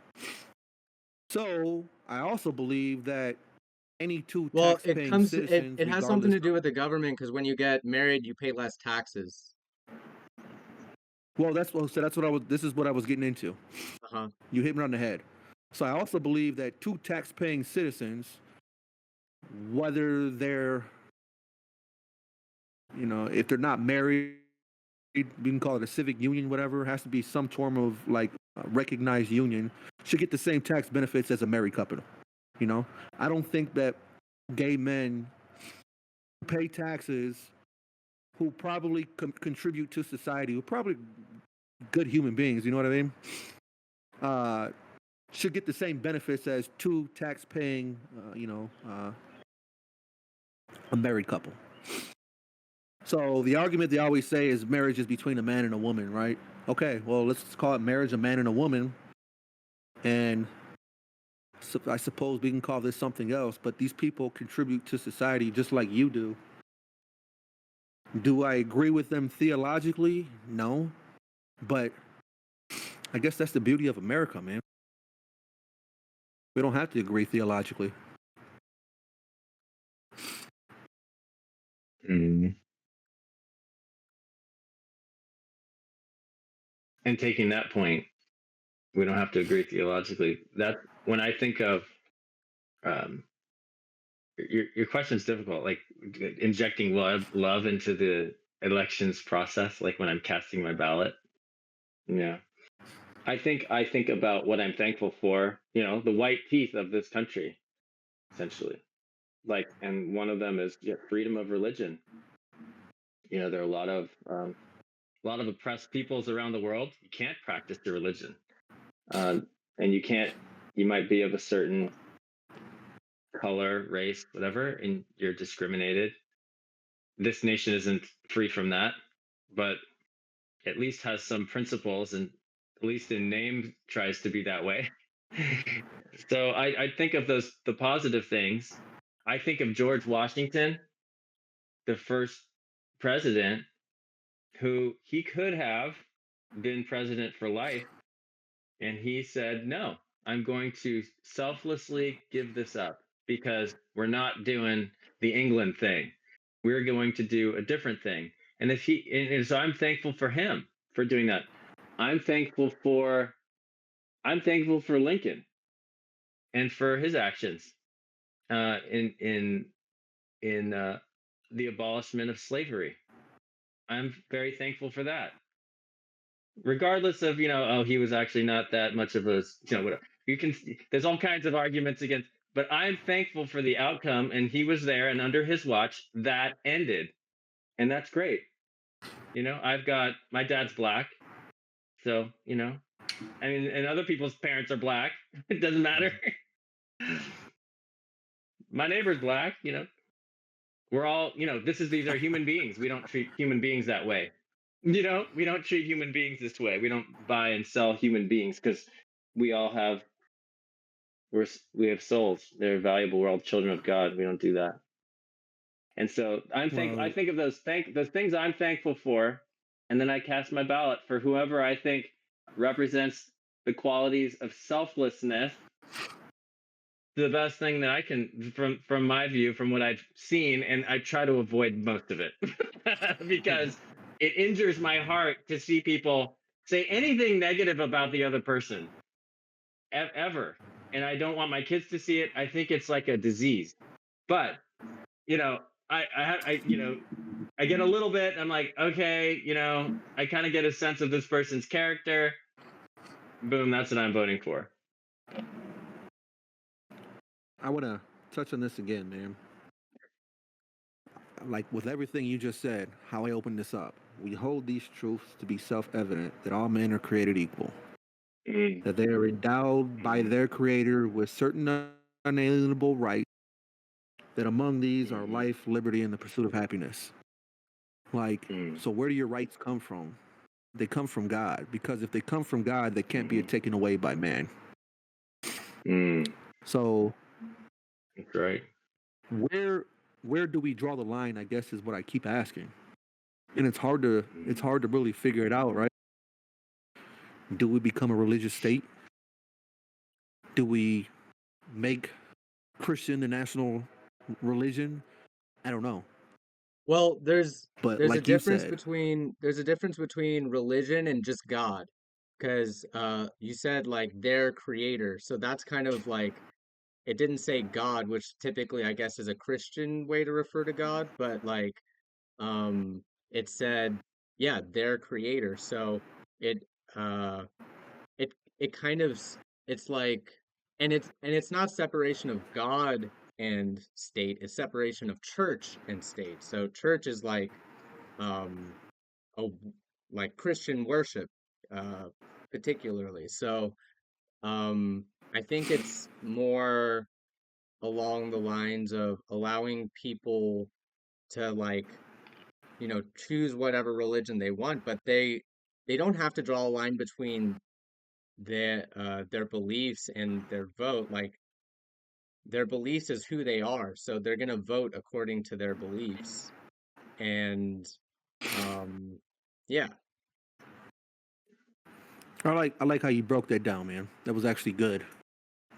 S2: So I also believe that any two
S1: Well,
S2: tax-paying citizens,
S1: it has something
S2: regardless
S1: to do
S2: of,
S1: with the government because when you get married, you pay less taxes.
S2: well, that's what I was. This is what I was getting into.
S1: Uh-huh.
S2: You hit me on the head. So I also believe that two tax-paying citizens, whether they're, if they're not married we can call it a civic union, whatever. It has to be some form of like recognized union. Should get the same tax benefits as a married couple. You know, I don't think that gay men who pay taxes, who probably contribute to society, who probably good human beings. You know what I mean? Should get the same benefits as two tax-paying, a married couple. So the argument they always say is marriage is between a man and a woman, right? Okay, well, let's call it marriage, a man and a woman. And so I suppose we can call this something else, but these people contribute to society just like you do. Do I agree with them theologically? No. But I guess that's the beauty of America, man. We don't have to agree theologically.
S3: And taking that point, we don't have to agree theologically. That when I think of your question is difficult, like injecting love into the elections process, like when I'm casting my ballot. Yeah. I think about what I'm thankful for, the white teeth of this country, essentially. Like, and one of them is freedom of religion. There are a lot of oppressed peoples around the world. You can't practice your religion, and you might be of a certain color, race, whatever, and you're discriminated. This nation isn't free from that, but at least has some principles, and at least in name tries to be that way. So I think of the positive things. I think of George Washington, the first president, who he could have been president for life, and he said, no, I'm going to selflessly give this up because we're not doing the England thing. We're going to do a different thing. And so I'm thankful for him for doing that. I'm thankful for Lincoln and for his actions in the abolishment of slavery. I'm very thankful for that. Regardless of he was actually not that much of a whatever. There's all kinds of arguments against, but I'm thankful for the outcome, and he was there, and under his watch that ended, and that's great. I've got my dad's black, so I mean, and other people's parents are black. It doesn't matter. My neighbor's black. We're all these are human beings. We don't treat human beings that way. We don't treat human beings this way. We don't buy and sell human beings because we all have we have souls. They're valuable. We're all children of God. We don't do that. And so I think of those things I'm thankful for, and then I cast my ballot for whoever I think represents the qualities of selflessness. The best thing that I can, from my view, from what I've seen, and I try to avoid most of it because it injures my heart to see people say anything negative about the other person ever. And I don't want my kids to see it. I think it's like a disease. But, I get a little bit, I'm like, okay, I kind of get a sense of this person's character. Boom, that's what I'm voting for.
S2: I want to touch on this again, man. Like with everything you just said, how I opened this up, we hold these truths to be self-evident that all men are created equal, that they are endowed by their creator with certain unalienable rights, that among these are life, liberty, and the pursuit of happiness. So where do your rights come from? They come from God, because if they come from God, they can't be taken away by man. So
S3: that's right.
S2: Where do we draw the line, I guess, is what I keep asking. And it's hard to really figure it out, right? Do we become a religious state? Do we make Christian the national religion? I don't know.
S1: Well, there's
S2: But like
S1: a difference
S2: you said,
S1: between religion and just God, because you said like their creator, so that's kind of like it didn't say God, which typically I guess is a Christian way to refer to God, but like it said yeah, their creator. So it uh it kind of it's like, and it's not separation of God and state, it's separation of church and state. So church is like um a, like Christian worship, uh particularly. So I think it's more along the lines of allowing people to, like, choose whatever religion they want, but they don't have to draw a line between their beliefs and their vote. Like, their beliefs is who they are, so they're gonna vote according to their beliefs. And um yeah.
S2: I like how you broke that down, man. That was actually good.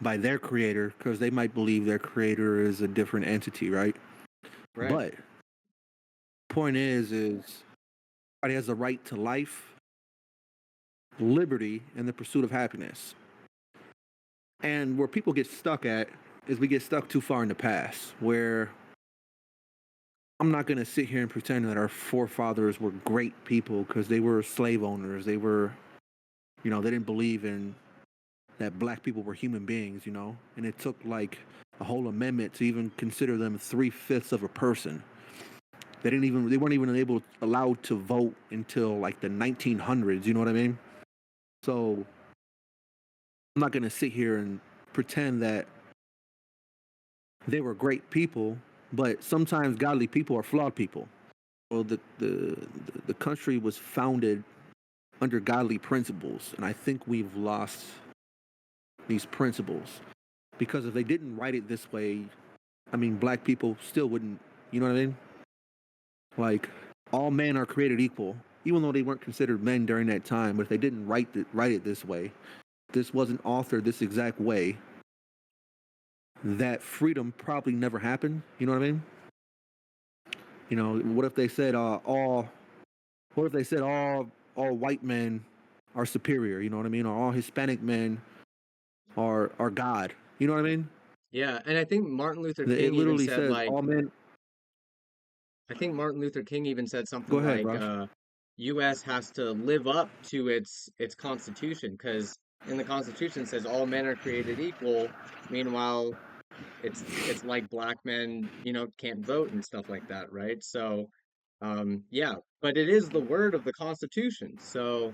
S2: By their creator, because they might believe their creator is a different entity, right?
S1: Right.
S2: But point is everybody has a right to life, liberty, and the pursuit of happiness. And where people get stuck at is we get stuck too far in the past, where I'm not going to sit here and pretend that our forefathers were great people because they were slave owners. They were, they didn't believe in that black people were human beings, and it took like a whole amendment to even consider them 3/5 of a person. They weren't even allowed to vote until like the 1900s. You know what I mean? So I'm not going to sit here and pretend that they were great people, but sometimes godly people are flawed people. Well, the country was founded under godly principles, and I think we've lost these principles because if they didn't write it this way, I mean, black people still wouldn't. You know what I mean? Like, all men are created equal, even though they weren't considered men during that time. But if they didn't write it this way, this wasn't authored this exact way, that freedom probably never happened. You know what I mean? What if they said all? What if they said all white men are superior? You know what I mean? Or all Hispanic men are God. You know what I mean?
S1: Yeah, and I think Martin Luther
S2: It
S1: King even
S2: literally
S1: said,
S2: says
S1: like,
S2: all men.
S1: I think Martin Luther King even said
S2: Go
S1: something
S2: ahead,
S1: like,
S2: Raj.
S1: US has to live up to its constitution, because in the constitution it says all men are created equal. Meanwhile, it's like black men, can't vote and stuff like that, right? So yeah, but it is the word of the constitution. So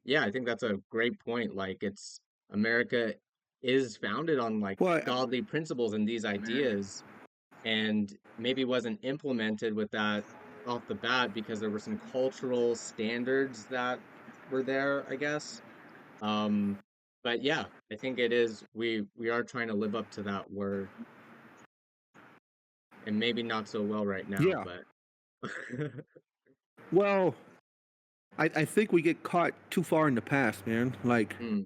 S1: yeah, I think that's a great point. Like, it's America is founded on, like,
S2: Well,
S1: godly principles and these ideas, and maybe wasn't implemented with that off the bat because there were some cultural standards that were there, I guess. Um, but yeah, I think it is, we are trying to live up to that word, and maybe not so well right now,
S2: yeah.
S1: but
S2: Well, I think we get caught too far in the past, man. Like,
S1: mm,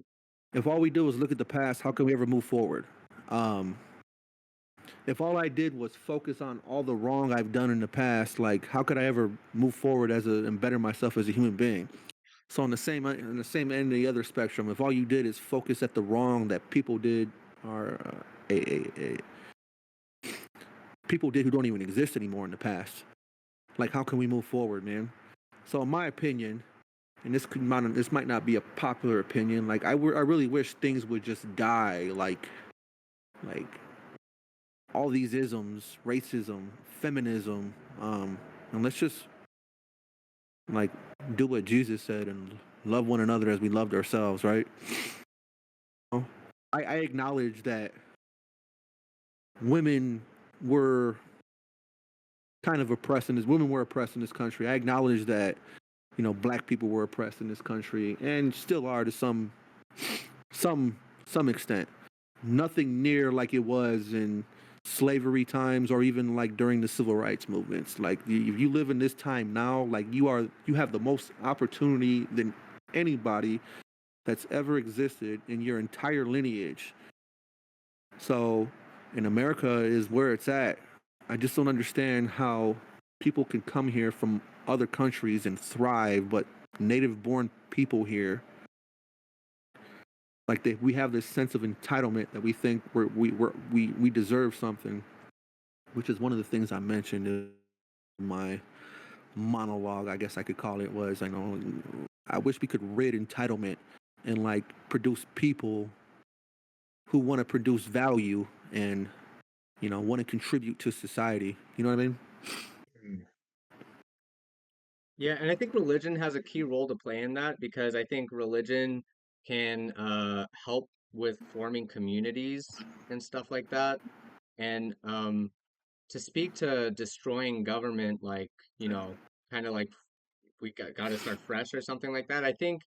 S2: if all we do is look at the past, how can we ever move forward? Um, if all I did was focus on all the wrong I've done in the past, like, how could I ever move forward and better myself as a human being? So on the same end of the other spectrum, if all you did is focus at the wrong that people did, or people did who don't even exist anymore in the past, like, how can we move forward, man? So in my opinion, and this might not be a popular opinion, like I really wish things would just die, like all these isms, racism, feminism, and let's just like do what Jesus said and love one another as we loved ourselves, right? I acknowledge that women were kind of oppressed in this. Women were oppressed in this country. I acknowledge that black people were oppressed in this country and still are to some some extent. Nothing near like it was in slavery times or even like during the civil rights movements. Like, if you live in this time now, like you have the most opportunity than anybody that's ever existed in your entire lineage. So, in America is where it's at. I just don't understand how people can come here from other countries and thrive, but native born people here, like, we have this sense of entitlement that we think we deserve something, which is one of the things I mentioned in my monologue, I guess I could call it, was, I wish we could rid entitlement and like produce people who want to produce value and want to contribute to society. You know what I mean?
S1: Mm. Yeah, and I think religion has a key role to play in that because I think religion can help with forming communities and stuff like that. And to speak to destroying government, like, kind of like we got to start fresh or something like that, I think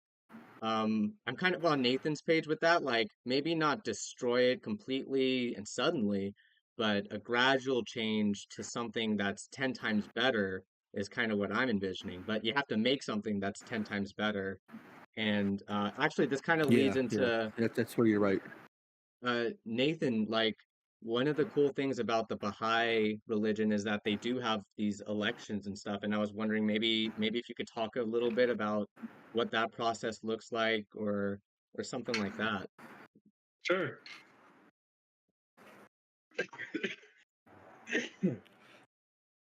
S1: I'm kind of on Nathan's page with that, like maybe not destroy it completely and suddenly, but a gradual change to something that's 10 times better is kind of what I'm envisioning. But you have to make something that's 10 times better. And actually, this kind of leads
S2: Yeah, yeah.
S1: into
S2: That's where you're right.
S1: Nathan, like one of the cool things about the Baha'i religion is that they do have these elections and stuff. And I was wondering maybe if you could talk a little bit about what that process looks like or something like that.
S3: Sure.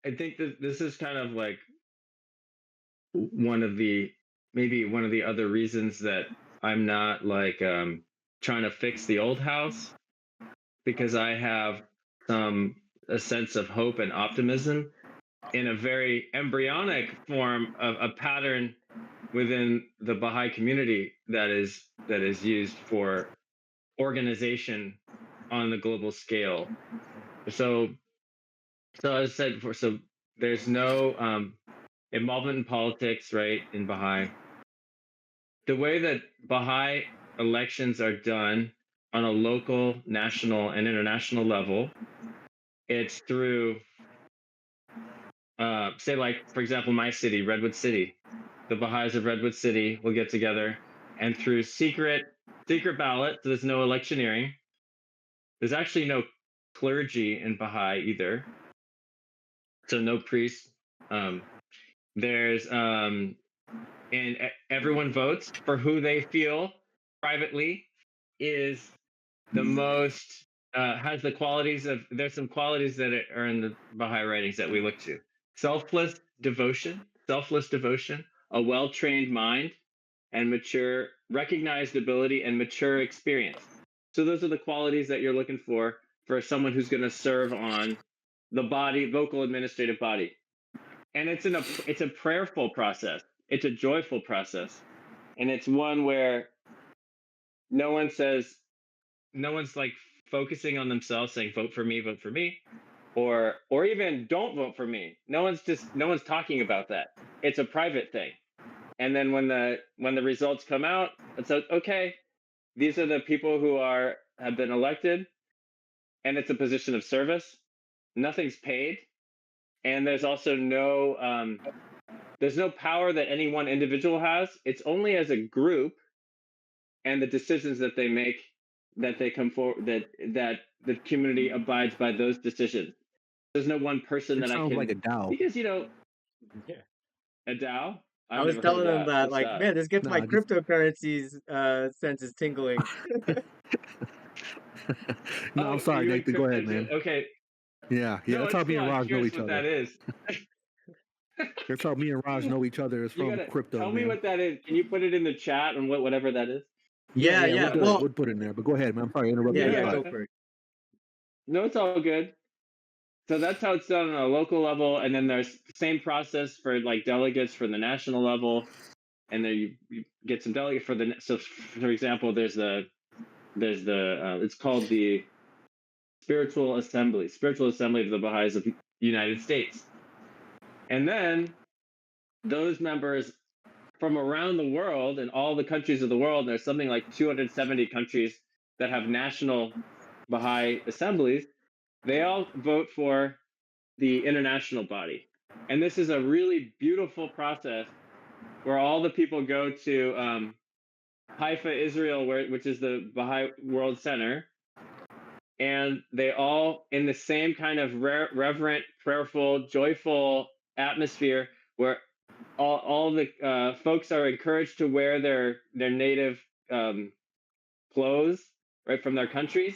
S3: I think that this is kind of like one of the maybe one of the other reasons that I'm not like trying to fix the old house, because I have some a sense of hope and optimism in a very embryonic form of a pattern within the Baha'i community that is used for organization on the global scale. So so as I said before, so there's no involvement in politics, right, in Baha'i. The way that Baha'i elections are done on a local, national, and international level, it's through, say, like, for example, my city, Redwood City. The Baha'is of Redwood City will get together, and through secret ballot, so there's no electioneering. There's actually no clergy in Baha'i either, so no priests. Um, there's and everyone votes for who they feel privately is the most has the qualities of there's some qualities that are in the Baha'i writings that we look to: selfless devotion, a well-trained mind, and mature recognized ability and mature experience. So those are the qualities that you're looking for someone who's going to serve on the body, vocal administrative body. And it's a prayerful process. It's a joyful process, and it's one where no one says no one's like focusing on themselves saying vote for me, or even don't vote for me. No one's talking about that. It's a private thing. And then when the results come out, it's like, okay, these are the people who are have been elected, and it's a position of service. Nothing's paid, and there's no power that any one individual has. It's only as a group and the decisions that they make, that they come forward, that the community abides by those decisions. There's no one person
S2: It
S3: that I
S2: sounds like
S3: can,
S2: a Tao.
S3: because
S1: Yeah.
S3: a DAO.
S1: I
S3: I've
S1: was
S3: never heard of
S1: telling them
S3: that.
S1: that,
S3: What's
S1: like,
S3: that?
S1: man, this gets my
S2: No, just
S1: cryptocurrencies senses tingling.
S2: no. I'm
S3: Oh,
S2: sorry,
S3: you in
S2: Nathan. Go
S3: crypto
S2: ahead,
S3: too?
S2: man.
S3: Okay.
S2: Yeah, yeah.
S3: No,
S2: That's
S3: it's
S2: how me
S3: cool.
S2: and
S3: I'm
S2: Raj know
S3: curious
S2: each
S3: what
S2: other.
S3: that is.
S2: That's how me and Raj know each other. Is
S3: You
S2: from
S3: gotta
S2: crypto,
S3: tell me
S2: man.
S3: what that is. Can you put it in the chat and whatever that is?
S2: Yeah,
S1: Yeah,
S2: yeah. We'll
S1: yeah.
S2: do it.
S1: Well,
S2: We'll put it in there. But go ahead, man. I'm sorry, I interrupted
S1: yeah,
S2: your
S1: yeah,
S3: Yeah.
S2: thought.
S1: go for it.
S3: No, it's all good. So that's how it's done on a local level, and then there's the same process for like delegates for the national level, and then you get some delegate for the. So, for example, there's the it's called the Spiritual Assembly of the Baha'is of the United States, and then those members from around the world and all the countries of the world. There's something like 270 countries that have national Baha'i assemblies. They all vote for the international body. And this is a really beautiful process where all the people go to Haifa, Israel, which is the Baha'i World Center, and they all, in the same kind of reverent, prayerful, joyful atmosphere, where all the folks are encouraged to wear their native clothes, right, from their countries.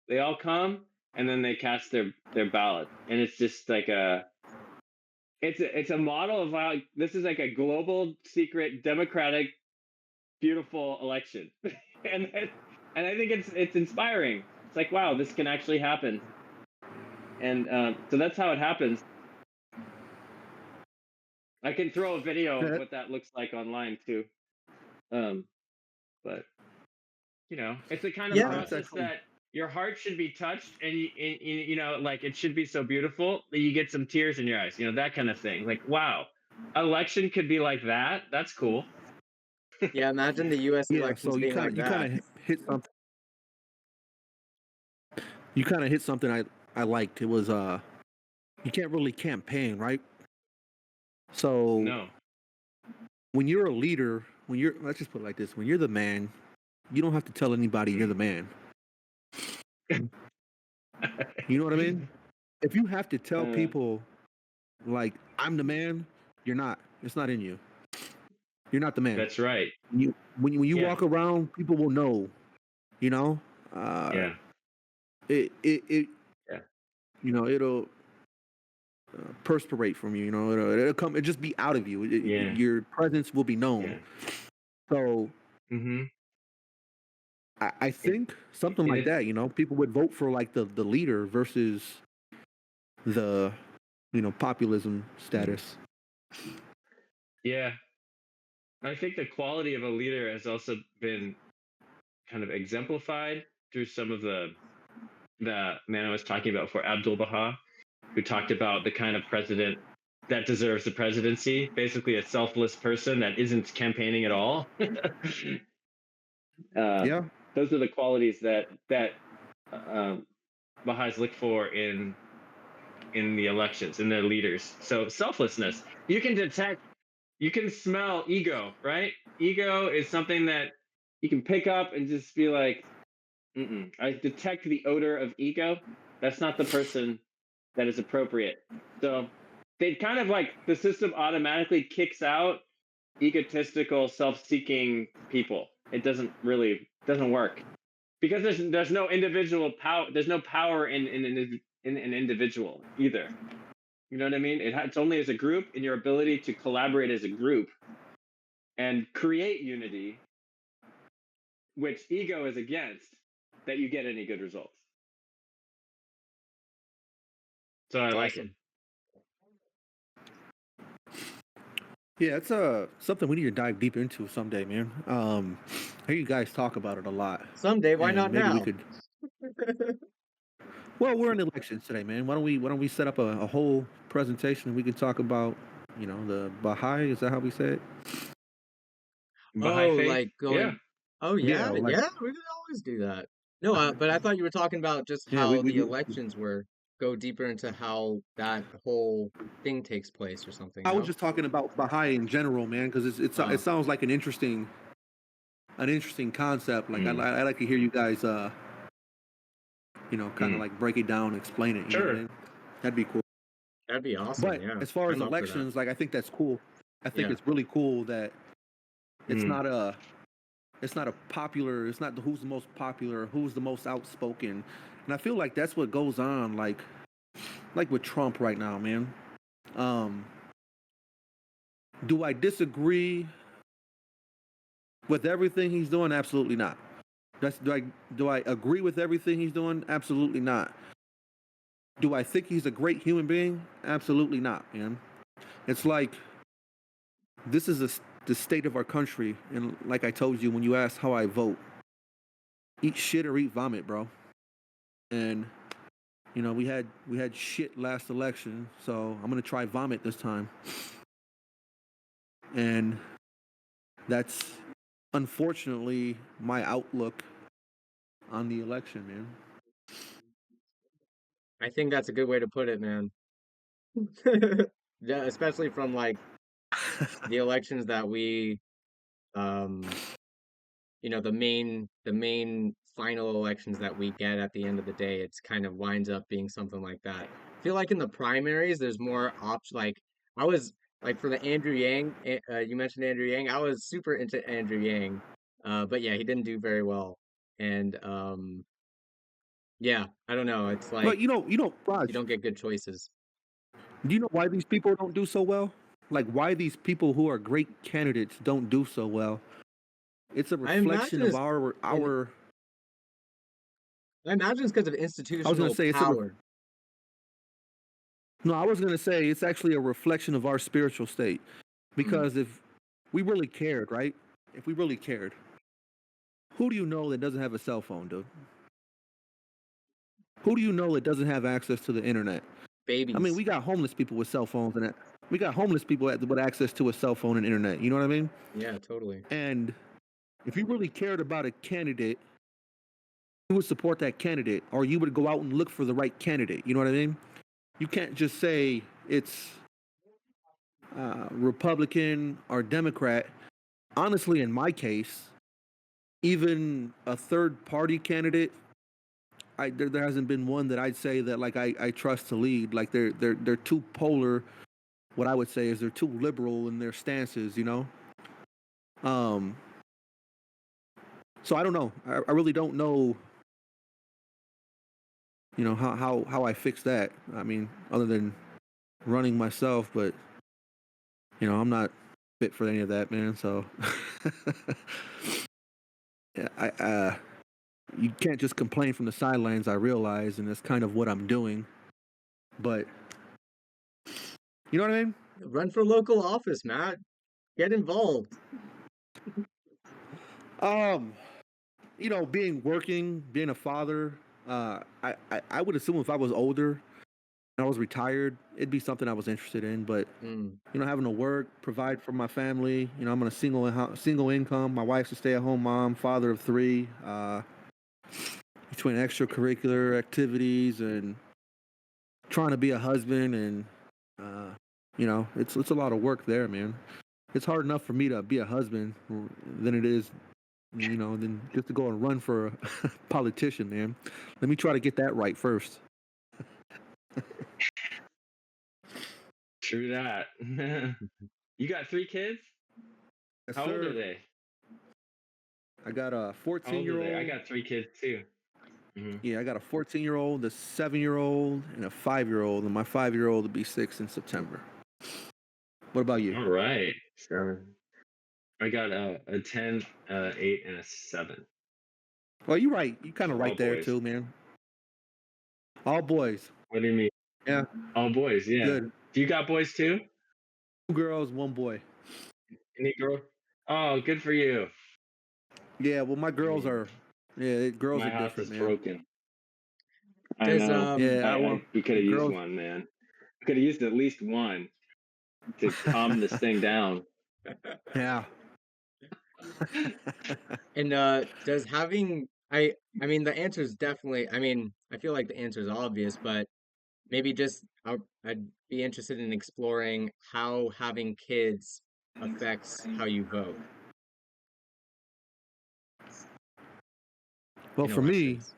S3: They all come, and then they cast their ballot, and it's just like it's a model of how this is like a global, secret, democratic, beautiful election, and I think it's inspiring. It's like, wow, this can actually happen, and so that's how it happens. I can throw a video of what that looks like online too, but it's the kind of
S1: Yeah.
S3: process that your heart should be touched, and like it should be so beautiful that you get some tears in your eyes, that kind of thing. Like, wow, election could be like that. That's cool.
S1: Yeah, imagine the U.S.
S2: Yeah,
S1: elections
S2: so
S1: being like
S2: you
S1: that.
S2: kind of hit something. You kind of hit something I liked. It was you can't really campaign, right? So
S3: No.
S2: when you're a leader, let's just put it like this: when you're the man, you don't have to tell anybody you're the man. You know what I mean? If you have to tell people, like, I'm the man, you're not. It's not in you. You're not the man.
S3: That's right.
S2: When you walk around, people will know. You know.
S3: Yeah.
S2: It
S3: Yeah.
S2: It'll perspirate from you. It'll come. It'll just be out of you. Your presence will be known.
S3: Yeah.
S2: So.
S3: Mm-hmm.
S2: I think something like that. People would vote for like the leader versus the populism status.
S3: Yeah. I think the quality of a leader has also been kind of exemplified through some of the man I was talking about before, Abdul Baha, who talked about the kind of president that deserves the presidency, basically a selfless person that isn't campaigning at all.
S2: Yeah.
S3: Those are the qualities that Baha'is look for in the elections, in their leaders. So selflessness. You can smell ego, right? Ego is something that you can pick up and just be like, I detect the odor of ego. That's not the person that is appropriate. So they kind of like, the system automatically kicks out egotistical, self-seeking people. It doesn't work because there's no individual power. There's no power in an individual either. You know what I mean? It's only as a group, in your ability to collaborate as a group and create unity, which ego is against, that you get any good results. So I like it.
S2: Yeah, it's something we need to dive deep into someday, man. I hear you guys talk about it a lot.
S1: Someday, why not
S2: maybe
S1: now?
S2: we could. Well, we're in elections today, man. Why don't we set up a whole presentation and we can talk about the Baha'i? Is that how we say it?
S3: Baha'i faith?
S1: Like going.
S3: Yeah.
S1: Oh yeah,
S2: Yeah, like-
S1: yeah. We can always do that. No, but I thought you were talking about just
S2: Yeah,
S1: how the elections were. Go deeper into how that whole thing takes place or something.
S2: I
S1: No?
S2: was just talking about Baha'i in general, man, because it sounds like an interesting concept. Like I like to hear you guys, kind of like break it down, and explain it. You know what I mean? That'd be cool.
S1: That'd be awesome.
S2: But
S1: Yeah.
S2: as far as
S1: I'm up for that.
S2: elections, like I think that's cool. I think
S1: Yeah.
S2: it's really cool that it's not a popular. It's not who's the most popular, who's the most outspoken, and I feel like that's what goes on, like with Trump right now, man. Do I disagree with everything he's doing? Absolutely not. Do I agree with everything he's doing? Absolutely not. Do I think he's a great human being? Absolutely not, man. It's like this is the state of our country, and like I told you when you asked how I vote, eat shit or eat vomit, bro. And we had shit last election, so I'm gonna try vomit this time. And that's unfortunately my outlook on the election, man.
S1: I think that's a good way to put it, man. Yeah, especially from like the elections that we the main final elections that we get at the end of the day, it's kind of winds up being something like that. I feel like in the primaries there's more like I was like for the Andrew Yang, you mentioned Andrew Yang, I was super into Andrew Yang. But yeah, he didn't do very well. And yeah, I don't know, it's
S2: But
S1: like
S2: Raj,
S1: you don't get good choices.
S2: Do you know why these people don't do so well? Like why these people who are great candidates don't do so well? It's a
S1: I
S2: reflection
S1: imagine
S2: of
S1: it's in,
S2: our.
S1: I imagine it's because of
S2: I was gonna
S1: institutional
S2: say
S1: power.
S2: no. I was gonna say it's actually a reflection of our spiritual state,
S1: Mm,
S2: because if we really cared, right? If we really cared, who do you know that doesn't have a cell phone, dude? Who do you know that doesn't have access to the internet? I mean,
S1: babies.
S2: we got homeless people with cell phones and that. We got homeless people with access to a cell phone and internet. You know what I mean?
S1: Yeah, totally.
S2: And if you really cared about a candidate, you would support that candidate, or you would go out and look for the right candidate. You know what I mean? You can't just say it's Republican or Democrat. Honestly, in my case, even a third party candidate, there hasn't been one that I'd say that like I trust to lead. Like they're too polar. What I would say is they're too liberal in their stances. You know. Um. So I don't know. I really don't know. You know how I fix that. I mean, other than running myself, but you know I'm not fit for any of that, man. So yeah, you can't just complain from the sidelines. I realize, and that's kind of what I'm doing. But you know what I mean?
S1: Run for local office, Matt. Get involved.
S2: Um, you know, being a father. I would assume if I was older and I was retired, it'd be something I was interested in. But
S1: Mm,
S2: you know, having to work, provide for my family. You know, I'm on a single income. My wife's a stay-at-home mom, father of three. Between extracurricular activities and trying to be a husband, and you know, it's a lot of work there, man. It's hard enough for me to be a husband than it is, you know, than just to go and run for a politician, man. Let me try to get that right first.
S3: True that. You got 3 kids?
S2: Yes,
S3: How old are
S2: sir.
S3: they?
S2: I got a
S3: How
S2: 14
S3: old are
S2: year
S3: they? I
S2: old.
S3: got 3 kids too. Hmm.
S2: Yeah, I got a 14-year old, a 7-year old, and a 5-year old, and my 5-year old will be 6 in September. What about you?
S3: All right. So I got a 10, 8, and a 7.
S2: Well, you're right. You kind
S3: So
S2: of
S3: all
S2: right there
S3: boys.
S2: too, man. All boys.
S3: What do you mean?
S2: Yeah,
S3: All boys, yeah.
S2: good.
S3: Do you got boys too?
S2: 2 girls, 1 boy.
S3: Any girl? Oh, good for you.
S2: Yeah, well, my
S3: I
S2: girls
S3: mean,
S2: are, yeah, girls
S3: my
S2: are
S3: house is
S2: different, man.
S3: broken. I
S1: does
S3: know.
S2: Yeah,
S3: We could have used
S2: girls,
S3: one, man. We could have used at least one to calm this thing down.
S2: yeah.
S1: and does having I mean the answer is definitely I mean I feel like the answer is obvious, but maybe just I'd be interested in exploring how having kids affects how you vote
S2: Well,
S1: in
S2: for me,
S1: elections.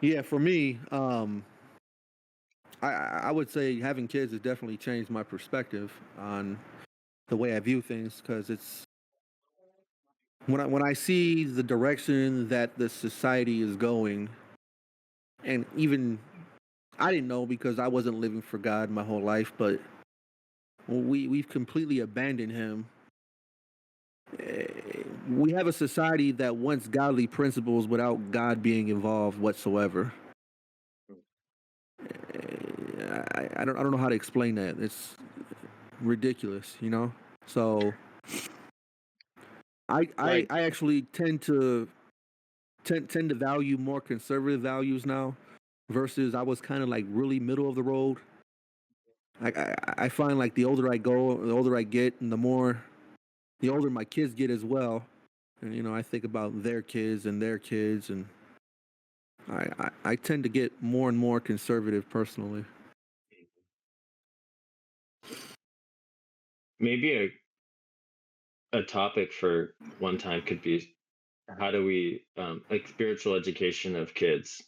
S2: yeah, for me, I would say having kids has definitely changed my perspective on the way I view things, because it's when I see the direction that the society is going, and even I didn't know because I wasn't living for God my whole life, but we've completely abandoned Him. Eh, We have a society that wants godly principles without God being involved whatsoever. I don't know how to explain that. It's ridiculous, you know. So
S1: Like
S2: I actually tend to value more conservative values now, versus I was kind of like really middle of the road. I find like the older I go, the older I get, and the older my kids get as well. And you know, I think about their kids and their kids, and I tend to get more and more conservative personally.
S3: Maybe a topic for one time could be how do we like spiritual education of kids?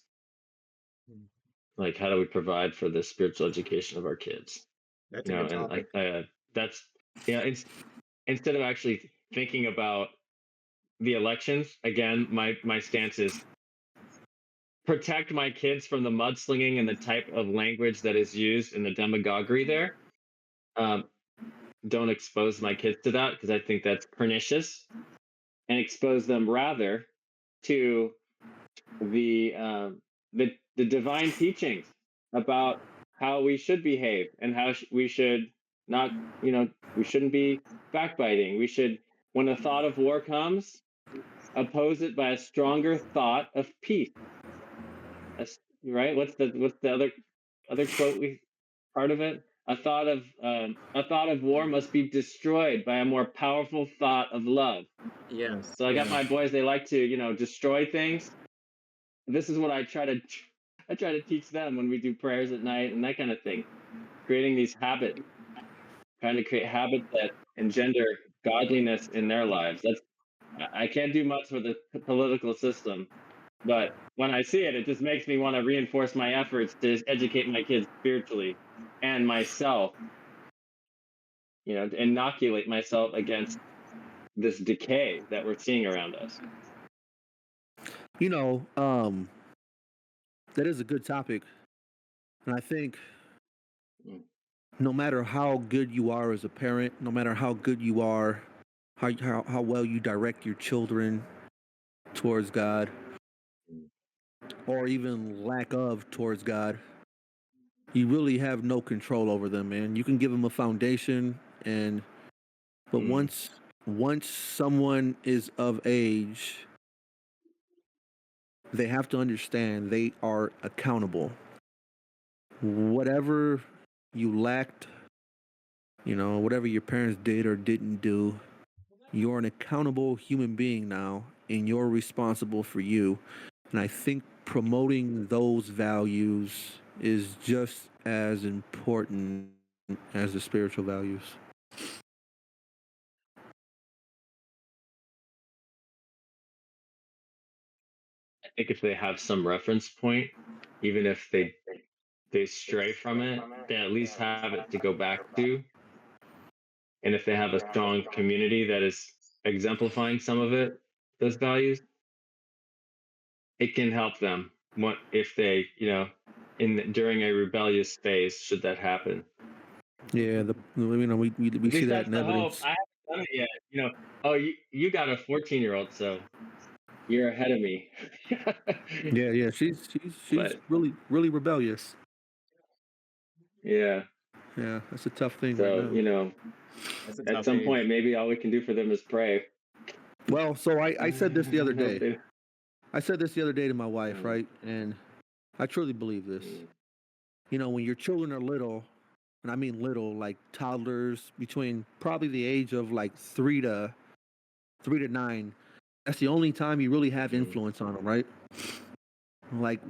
S3: Like how do we provide for the spiritual education of our kids?
S1: that's
S3: You
S1: a
S3: know,
S1: good
S3: and
S1: topic.
S3: like that's yeah. Instead of actually thinking about the elections again, my stance is protect my kids from the mudslinging and the type of language that is used in the demagoguery there. Um, don't expose my kids to that because I think that's pernicious, and expose them rather to the the divine teachings about how we should behave and how we should not, we shouldn't be backbiting. We should, when a thought of war comes, oppose it by a stronger thought of peace. Right? What's the other quote we part of it? A thought of war must be destroyed by a more powerful thought of love.
S1: Yes,
S3: So I got
S1: yes.
S3: my boys; they like to, destroy things. This is what I try to teach them when we do prayers at night and that kind of thing. Creating these habits, trying to create habits that engender godliness in their lives. I can't do much with the political system, but when I see it, it just makes me want to reinforce my efforts to educate my kids spiritually and myself, to inoculate myself against this decay that we're seeing around us.
S2: You know, that is a good topic. And I think no matter how good you are as a parent, no matter how good you are, how well you direct your children towards God, or even lack of towards God, you really have no control over them, man. You can give them a foundation, but once someone is of age, they have to understand they are accountable. Whatever you lacked, whatever your parents did or didn't do, you're an accountable human being now, and you're responsible for you. And I think promoting those values is just as important as the spiritual values.
S3: I think if they have some reference point, even if they stray from it, they at least have it to go back to. And if they have a strong community that is exemplifying some of those values, it can help them. What if they, during a rebellious phase, should that happen?
S2: Yeah, we
S3: At
S2: see
S3: least
S2: that
S3: that's
S2: in
S3: the hope.
S2: evidence.
S3: I haven't done it yet. Oh, you got a 14-year-old, so you're ahead of me.
S2: Yeah, she's
S3: But
S2: really rebellious.
S3: yeah,
S2: Yeah, that's a tough thing right
S3: so
S2: now.
S1: That's a
S3: at
S1: tough
S3: some
S1: age.
S3: point, maybe all we can do for them is pray.
S2: Well, so I said this the other
S3: Hope
S2: day.
S3: they-
S2: I said this the other day to my wife, right? And I truly believe this. When your children are little, and I mean little, like toddlers between probably the age of like 3 to 9, that's the only time you really have influence on them, right? Like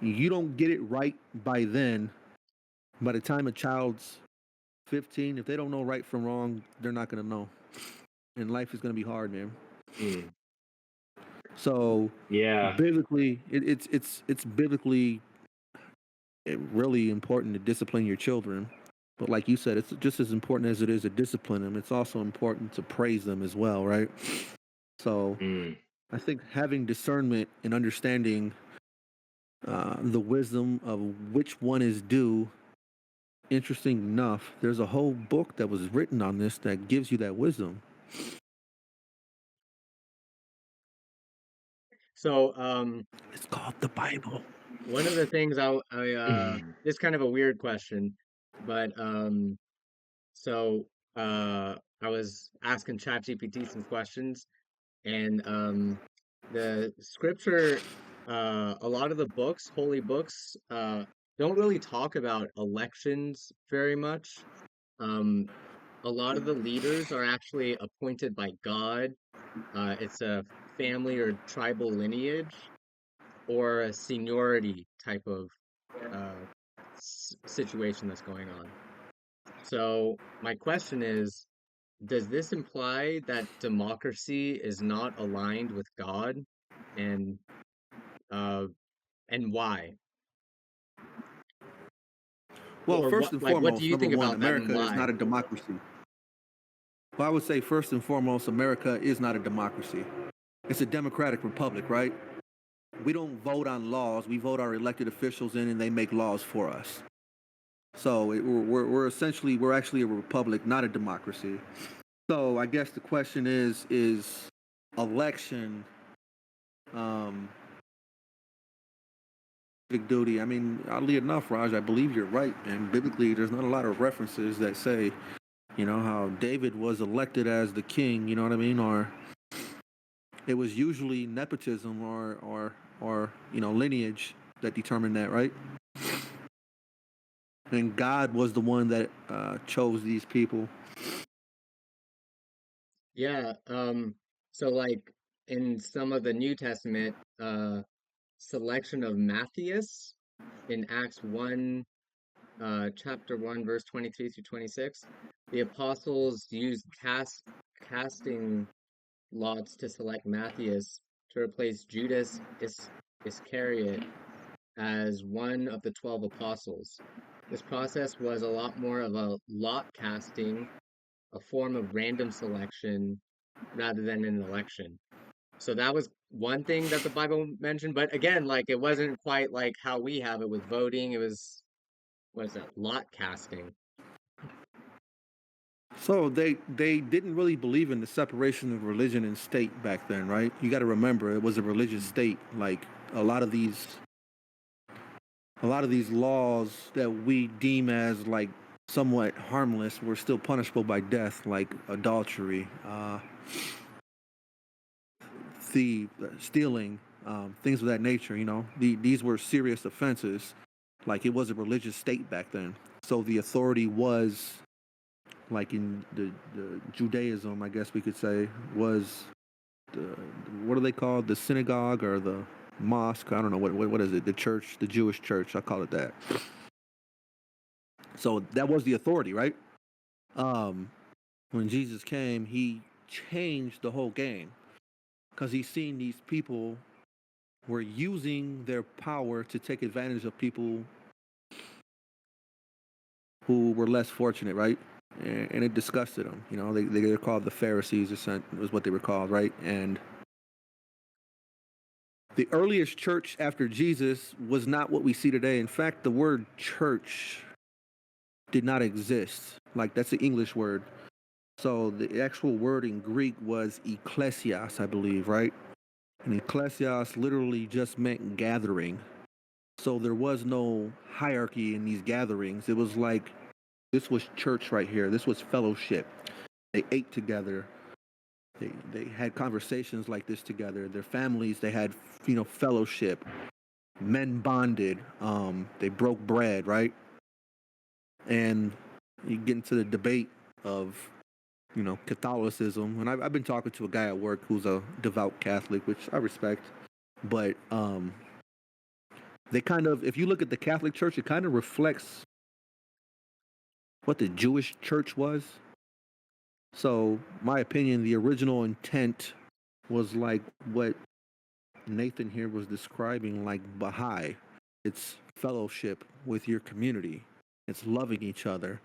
S2: you don't get it right by then. By the time a child's 15, if they don't know right from wrong, they're not gonna know, and life is gonna be hard, man. So
S3: Yeah.
S2: biblically, it's biblically really important to discipline your children. But like you said, it's just as important as it is to discipline them. It's also important to praise them as well, right? So I think having discernment and understanding the wisdom of which one is due. Interesting enough, there's a whole book that was written on this that gives you that wisdom.
S1: So,
S2: It's called the Bible.
S1: one of the things it's kind of a weird question, but so I was asking ChatGPT some questions, and the scripture, a lot of the books, holy books, don't really talk about elections very much. Um, a lot of the leaders are actually appointed by God. It's a family or tribal lineage or a seniority type of uh, situation that's going on. So my question is, does this imply that democracy is not aligned with God, and uh, and why?
S2: Well,
S1: Or
S2: first
S1: what,
S2: and
S1: like, what do
S2: foremost,
S1: you
S2: number
S1: think
S2: one,
S1: about that and
S2: America is
S1: why?
S2: not a democracy. Well, I would say first and foremost, America is not a democracy. It's a democratic republic, right? we don't vote on laws. We vote our elected officials in, and they make laws for us. So we're essentially we're actually a republic, not a democracy. So I guess the question is election big duty? I mean, oddly enough, Raj, I believe you're right. And biblically, there's not a lot of references that say, how David was elected as the king. You know what I mean? Or it was usually nepotism or lineage that determined that, right? And God was the one that chose these people.
S1: Yeah. So like in some of the New Testament, selection of Matthias in Acts 1, chapter 1, verse 23 through 26, the apostles used casting lots to select Matthias to replace Judas Iscariot as one of the 12 apostles. This process was a lot more of a lot casting, a form of random selection rather than an election. So that was one thing that the Bible mentioned, but again, like it wasn't quite like how we have it with voting. It was, what is that, lot casting.
S2: So they didn't really believe in the separation of religion and state back then, right? You got to remember it was a religious state. Like a lot of these laws that we deem as like somewhat harmless were still punishable by death, like adultery, thief, stealing, things of that nature. These were serious offenses. Like it was a religious state back then, so the authority was like in the Judaism, I guess we could say, was the, what are they called? The synagogue or the mosque? I don't know what is it? The church, the Jewish church. I call it that. So that was the authority, right? When Jesus came, he changed the whole game because he's seen these people were using their power to take advantage of people who were less fortunate, right? And it disgusted them. They're called the Pharisees, is what they were called, right? And the earliest church after Jesus was not what we see today. In fact, the word church did not exist. Like that's an English word. So the actual word in Greek was ekklesias, I believe, right? And ekklesias literally just meant gathering. So there was no hierarchy in these gatherings. It was like this was church right here. This was fellowship. They ate together. They had conversations like this together. Their families, they had fellowship. Men bonded. They broke bread, right? And you get into the debate of Catholicism, and I've been talking to a guy at work who's a devout Catholic, which I respect. But they kind of, if you look at the Catholic Church, it kind of reflects what the Jewish church was. So, my opinion, the original intent was like what Nathan here was describing, like Baha'i. It's fellowship with your community. It's loving each other.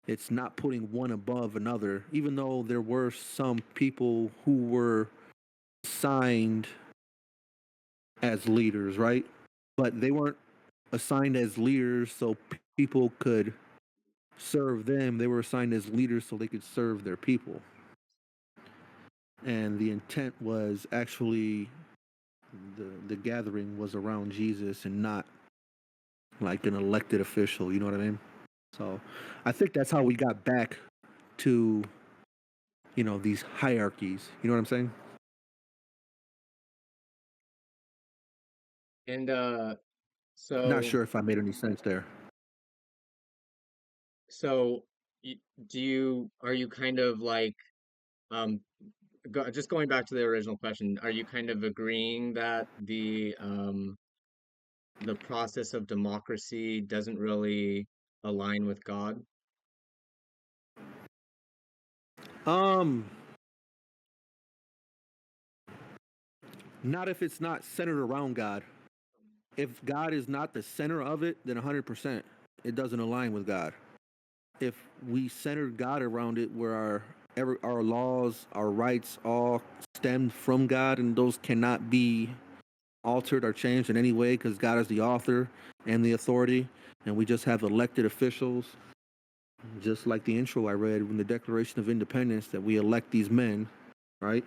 S2: It's not putting one above another, even though there were some people who were assigned as leaders, right? But they weren't assigned as leaders so people could serve them. They were assigned as leaders so they could serve their people. And the intent was actually the gathering was around Jesus and not like an elected official, you know what I mean? So I think that's how we got back to these hierarchies. You know what I'm saying?
S1: And
S2: Not
S1: so
S2: sure if I made any sense there.
S1: so are you kind of like um just going back to the original question, are you kind of agreeing that the process of democracy doesn't really align with God?
S2: Um, Not if it's not centered around God. If God is not the center of it, then 100% it doesn't align with God. If we centered God around it, where our laws, our rights all stemmed from God, and those cannot be altered or changed in any way because God is the author and the authority, and we just have elected officials, just like the intro I read in the Declaration of Independence, that we elect these men, right?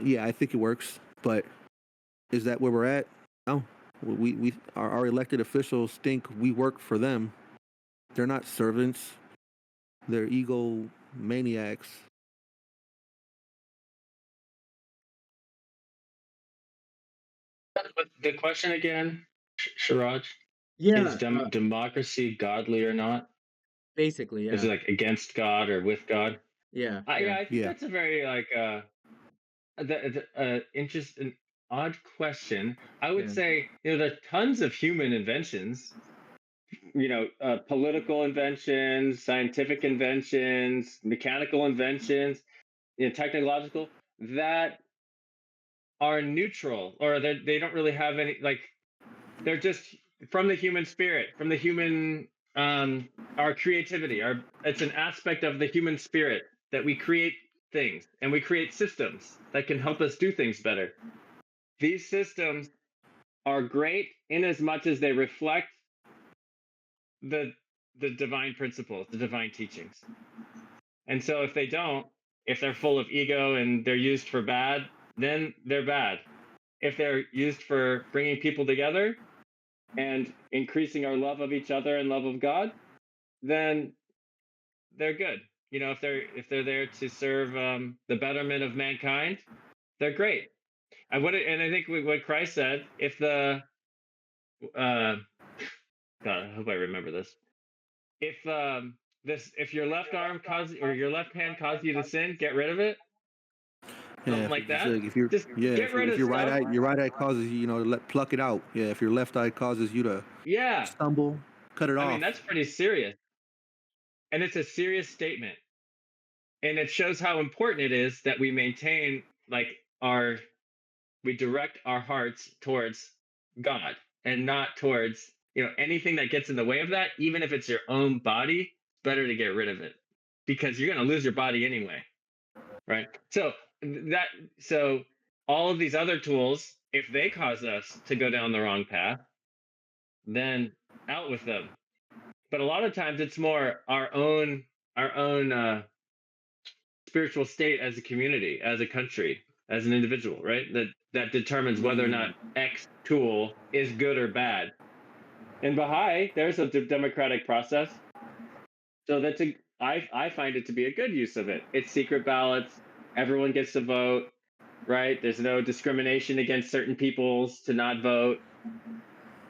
S2: Yeah, I think it works, but is that where we're at? No. Our elected officials think we work for them. They're not servants. They're ego maniacs.
S3: But the question again, Sharaj, is
S1: Yeah,
S3: democracy godly or not?
S1: basically,
S3: Is
S1: yeah,
S3: it like against God or with God?
S1: yeah,
S3: Yeah,
S1: yeah,
S3: I think
S2: Yeah.
S3: that's a very like an odd question. I would
S1: yeah,
S3: say, there are tons of human inventions, political inventions, scientific inventions, mechanical inventions, technological, that are neutral, or they don't really have any, like, they're just from the human spirit, from the human, our creativity, it's an aspect of the human spirit that we create things and we create systems that can help us do things better. These systems are great in as much as they reflect the the divine principles, the divine teachings. And so if they don't, if they're full of ego and they're used for bad, then they're bad. If they're used for bringing people together and increasing our love of each other and love of God, then they're good. If they're there to serve the betterment of mankind, they're great. And I think what Christ said, if the God, I hope I remember this. If your left arm causes, or your left hand causes you to sin, get rid of it.
S2: Yeah,
S3: Something like that.
S2: if you're
S3: Just get rid
S2: if
S3: of
S2: your
S3: stuff.
S2: right eye causes you, pluck it out. Yeah, if your left eye causes you to
S3: Yeah.
S2: stumble, cut it
S3: I mean,
S2: off.
S3: that's pretty serious. And it's a serious statement. And it shows how important it is that we maintain, like, we direct our hearts towards God and not towards, anything that gets in the way of that. Even if it's your own body, better to get rid of it, because you're going to lose your body anyway. Right. So all of these other tools, if they cause us to go down the wrong path, then out with them. But a lot of times it's more our own spiritual state as a community, as a country, as an individual, right? That determines whether or not X tool is good or bad. In Baha'i, there's a democratic process, so I find it to be a good use of it. It's secret ballots, everyone gets to vote, right? There's no discrimination against certain peoples to not vote,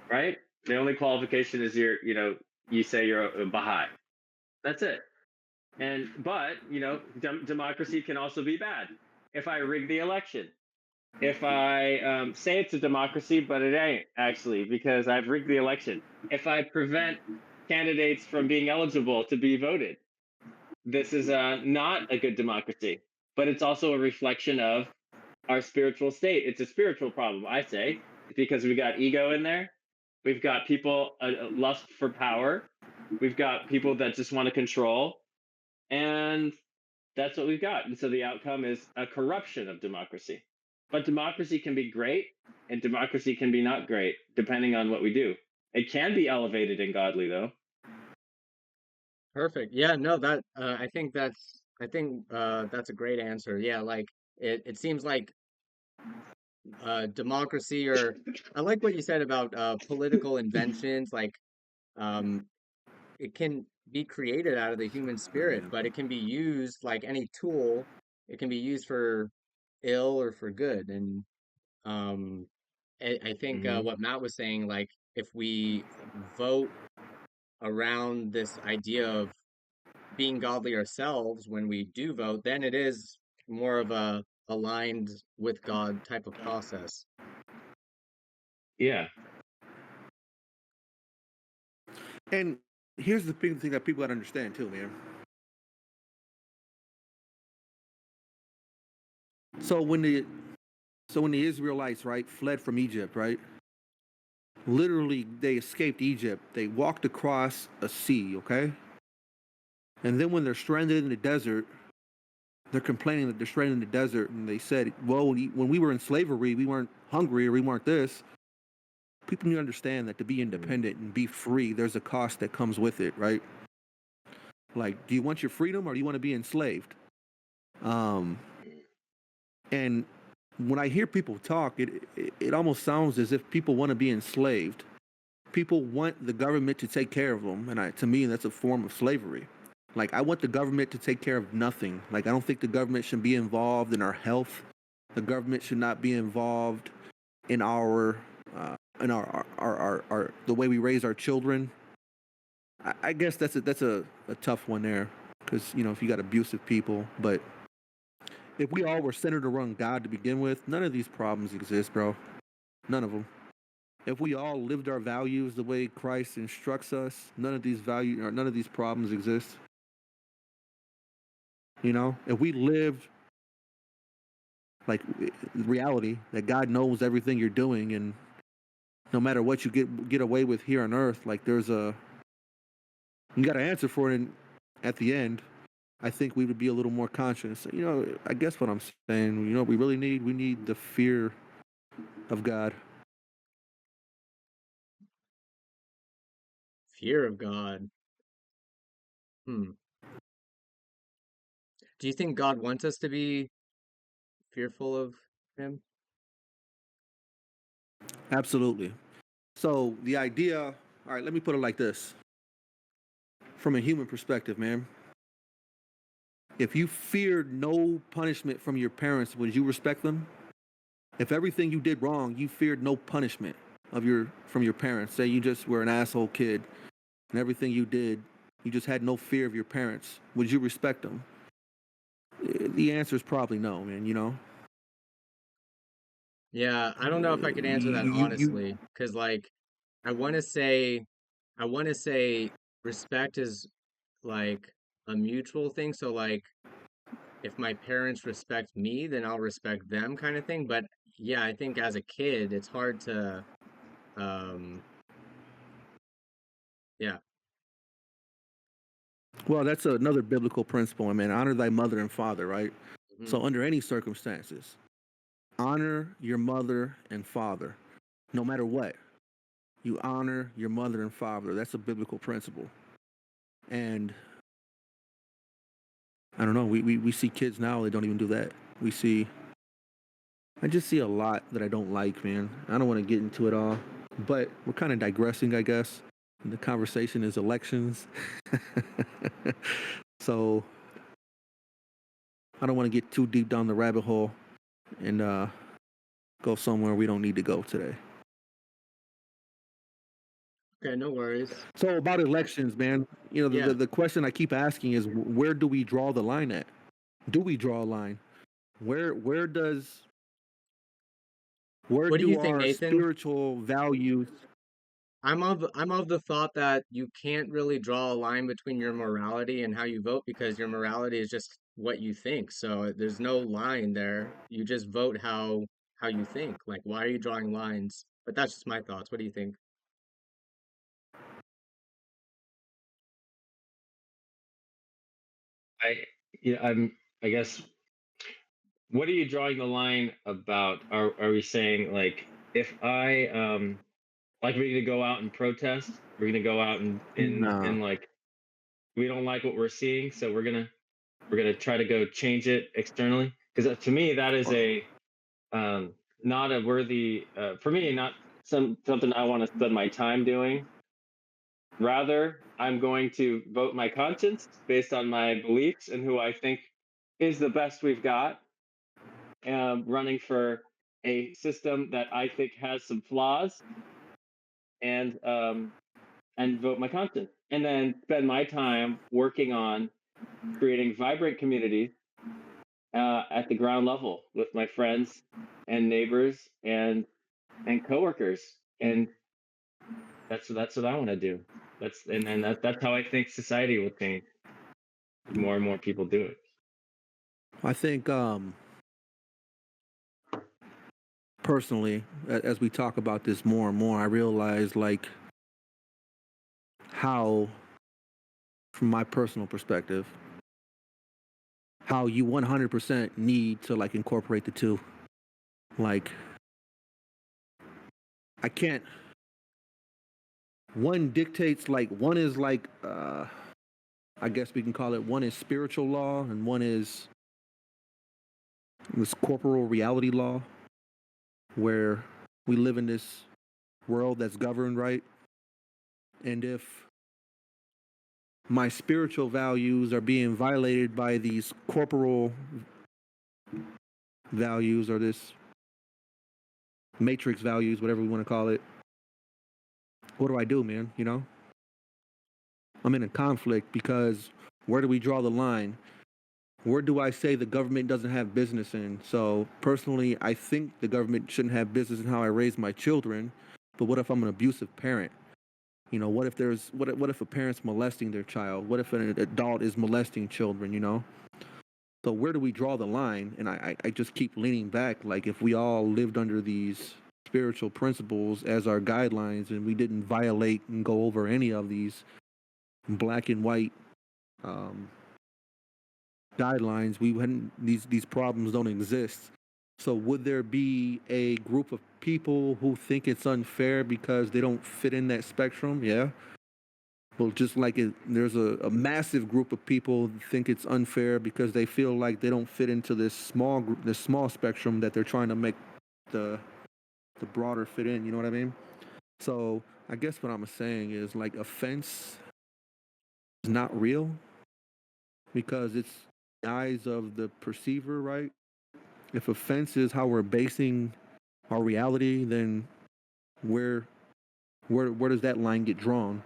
S3: right? The only qualification is you say you're a Baha'i. That's it. But democracy can also be bad. If I rig the election, if I say it's a democracy, but it ain't actually, because I've rigged the election. If I prevent candidates from being eligible to be voted, this is not a good democracy. But it's also a reflection of our spiritual state. It's a spiritual problem, I say, because we got ego in there. We've got people lust for power. We've got people that just want to control, and that's what we've got. And so the outcome is a corruption of democracy. But democracy can be great, and democracy can be not great, depending on what we do. It can be elevated and godly, though.
S1: perfect. Yeah, no, I think that's a great answer. Yeah, like it seems like democracy, or I like what you said about political inventions, like um it can be created out of the human spirit, but it can be used like any tool. It can be used for ill or for good. And um, I think
S3: Mm-hmm.
S1: what Matt was saying, like if we vote around this idea of being godly ourselves when we do vote, then it is more of a aligned with God type of process.
S3: Yeah.
S2: And here's the big thing that people gotta understand too, man. So when the Israelites, right, fled from Egypt, right? Literally, they escaped Egypt. They walked across a sea, okay? And then when they're stranded in the desert, they're complaining that they're stranded in the desert, and they said, well, when we were in slavery, we weren't hungry or we weren't this. People need to understand that to be independent and be free, there's a cost that comes with it, right? Like, do you want your freedom or do you want to be enslaved? And when I hear people talk, it almost sounds as if people want to be enslaved. People want the government to take care of them, and to me, that's a form of slavery. Like, I want the government to take care of nothing. Like, I don't think the government should be involved in our health. The government should not be involved in our the way we raise our children. I guess that's a tough one there, because if you got abusive people, but if we all were centered around God to begin with, none of these problems exist, bro. None of them. If we all lived our values the way Christ instructs us, none of these problems exist. If we lived like reality, that God knows everything you're doing, and no matter what you get away with here on earth, like you got to answer for it at the end. I think we would be a little more conscious. I guess what I'm saying, we really need the fear of God.
S1: Fear of God. Do you think God wants us to be fearful of him?
S2: Absolutely. So the idea, all right, let me put it like this. From a human perspective, man, if you feared no punishment from your parents, would you respect them? If everything you did wrong, you feared no punishment from your parents. Say you just were an asshole kid, and everything you did, you just had no fear of your parents. Would you respect them? The answer is probably no, man.
S1: Yeah, I don't know if I could answer that
S2: You
S1: honestly, because like I want to say, I want to say respect is like a mutual thing. So like if my parents respect me, then I'll respect them kind of thing. But yeah, I think as a kid, it's hard to um yeah.
S2: Well, that's another biblical principle. I mean, honor thy mother and father, right?
S1: Hmm.
S2: So under any circumstances, honor your mother and father, no matter what. You honor your mother and father. That's a biblical principle. And I don't know, we see kids now, they don't even do that. I just see a lot that I don't like, man. I don't want to get into it all, but we're kind of digressing, I guess. The conversation is elections. So I don't want to get too deep down the rabbit hole and go somewhere we don't need to go today.
S1: Okay, no worries.
S2: So about elections, man,
S1: Yeah.
S2: the question I keep asking is, where do we draw the line at? Do we draw a line? Where
S1: What do you
S2: do
S1: think,
S2: our
S1: Nathan?
S2: spiritual values?
S1: I'm of the thought that you can't really draw a line between your morality and how you vote because your morality is just what you think. So there's no line there. You just vote how you think. Like why are you drawing lines? But that's just my thoughts. What do you think?
S3: I yeah, I guess, what are you drawing the line about? Are we saying, like, if I like, we're gonna go out and protest, we're gonna go out
S2: Nah.
S3: and like, we don't like what we're seeing, so we're gonna try to go change it externally? Because to me, that is a um not a worthy, for me, not something I want to spend my time doing. Rather, I'm going to vote my conscience based on my beliefs and who I think is the best we've got, running for a system that I think has some flaws, and vote my conscience, and then spend my time working on creating vibrant communities at the ground level with my friends and neighbors and coworkers, and that's what I want to do. That's how I think society will change. More and more people do it.
S2: I think personally, as we talk about this more and more, I realize like how, from my personal perspective, how you 100% need to like incorporate the two. Like, I can't. One dictates, like, one is like, I guess we can call it, one is spiritual law and one is this corporal reality law, where we live in this world that's governed, right? And if my spiritual values are being violated by these corporal values, or this matrix values, whatever we want to call it, what do I do, man? You know, I'm in a conflict, because where do we draw the line? Where do I say the government doesn't have business in? So personally, I think the government shouldn't have business in how I raise my children. But what if I'm an abusive parent? You know, what if what if a parent's molesting their child? What if an adult is molesting children? You know, so where do we draw the line? And I just keep leaning back. Like, if we all lived under these spiritual principles as our guidelines, and we didn't violate and go over any of these black and white um, guidelines, we wouldn't, these problems don't exist. So would there be a group of people who think it's unfair because they don't fit in that spectrum? Yeah. Well, just like there's a massive group of people who think it's unfair because they feel like they don't fit into this small group, this small spectrum that they're trying to make the the broader fit in. You know what I mean? So I guess what I'm saying is, like, offense is not real because it's the eyes of the perceiver, right? If offense is how we're basing our reality, then where where does that line get drawn?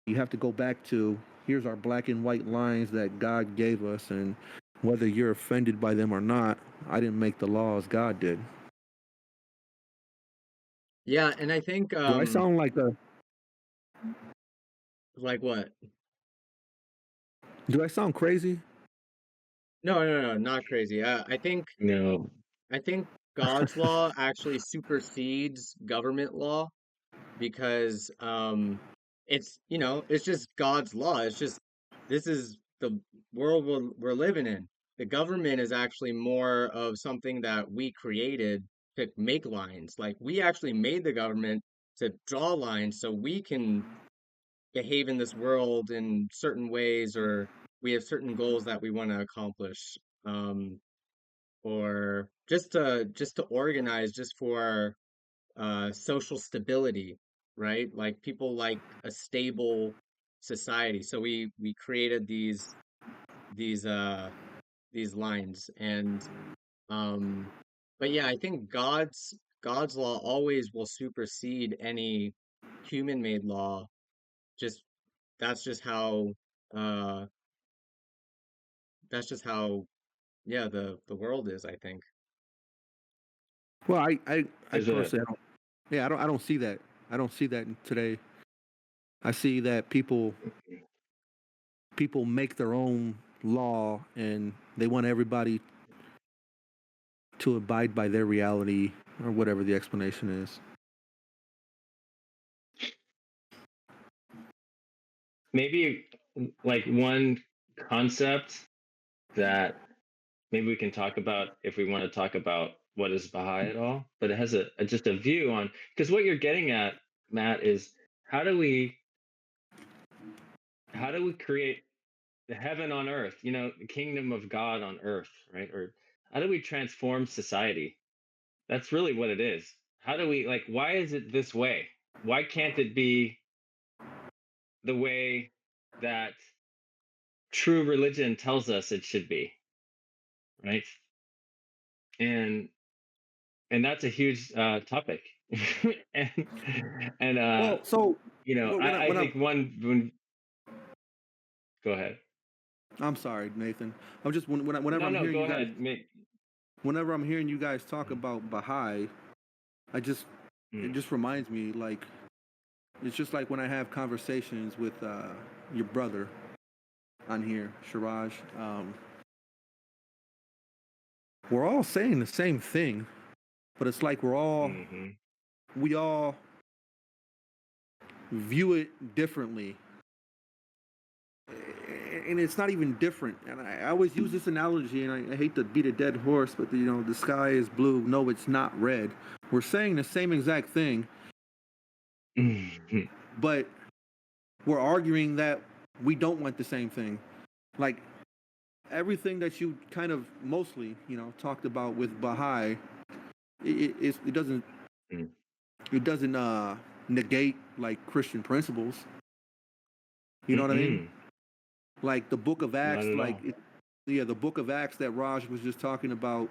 S2: You have to go back to, here's our black and white lines that God gave us, and whether you're offended by them or not, I didn't make the laws, God did.
S1: Yeah, and I think
S2: Do I sound like a
S1: like what?
S2: do I sound crazy?
S1: No, no, no, not crazy.
S3: No.
S1: I think God's law actually supersedes government law because it's, you know, it's just God's law. It's just this is the world we're living in. The government is actually more of something that we created to make lines. Like, we actually made the government to draw lines so we can behave in this world in certain ways, or we have certain goals that we want to accomplish. Or just to organize just for social stability, right? Like, people like a stable society. So we created these uh these lines. And um but yeah, I think God's law always will supersede any human made law. Just that's just how uh that's just how, yeah, the world is, I think.
S2: Well, I
S3: Is it?
S2: personally, I don't. Yeah, I don't see that. I don't see that today. I see that people make their own law, and they want everybody to abide by their reality, or whatever the explanation is.
S3: Maybe like one concept that maybe we can talk about if we want to talk about what is Baha'i at all, but it has just a view on, because what you're getting at, Matt, is how do we how do we create the heaven on earth, the kingdom of God on earth, right? Or how do we transform society? That's really what it is. How do we, like, why is it this way? Why can't it be the way that true religion tells us it should be, right? And that's a huge topic. and and
S2: Well, so
S3: I
S2: when
S3: think go ahead.
S2: I'm sorry, Nathan. I'm just whenever
S3: No,
S2: I'm
S3: no,
S2: hearing
S3: go
S2: you guys,
S3: ahead.
S2: whenever I'm hearing you guys talk about Baha'i, I just it
S3: Mm,
S2: just reminds me, like, it's just like when I have conversations with your brother on here, Sheraj. We're all saying the same thing, but it's like
S3: mm-hmm.
S2: we all view it differently. and it's not even different. And I always use this analogy, and I hate to beat a dead horse, but the sky is blue. No, it's not red. We're saying the same exact thing, but we're arguing that we don't want the same thing. Like everything that you kind of mostly, talked about with Baha'i, it doesn't negate like Christian principles. You know what I mean? Like the Book of Acts, the Book of Acts that Raj was just talking about.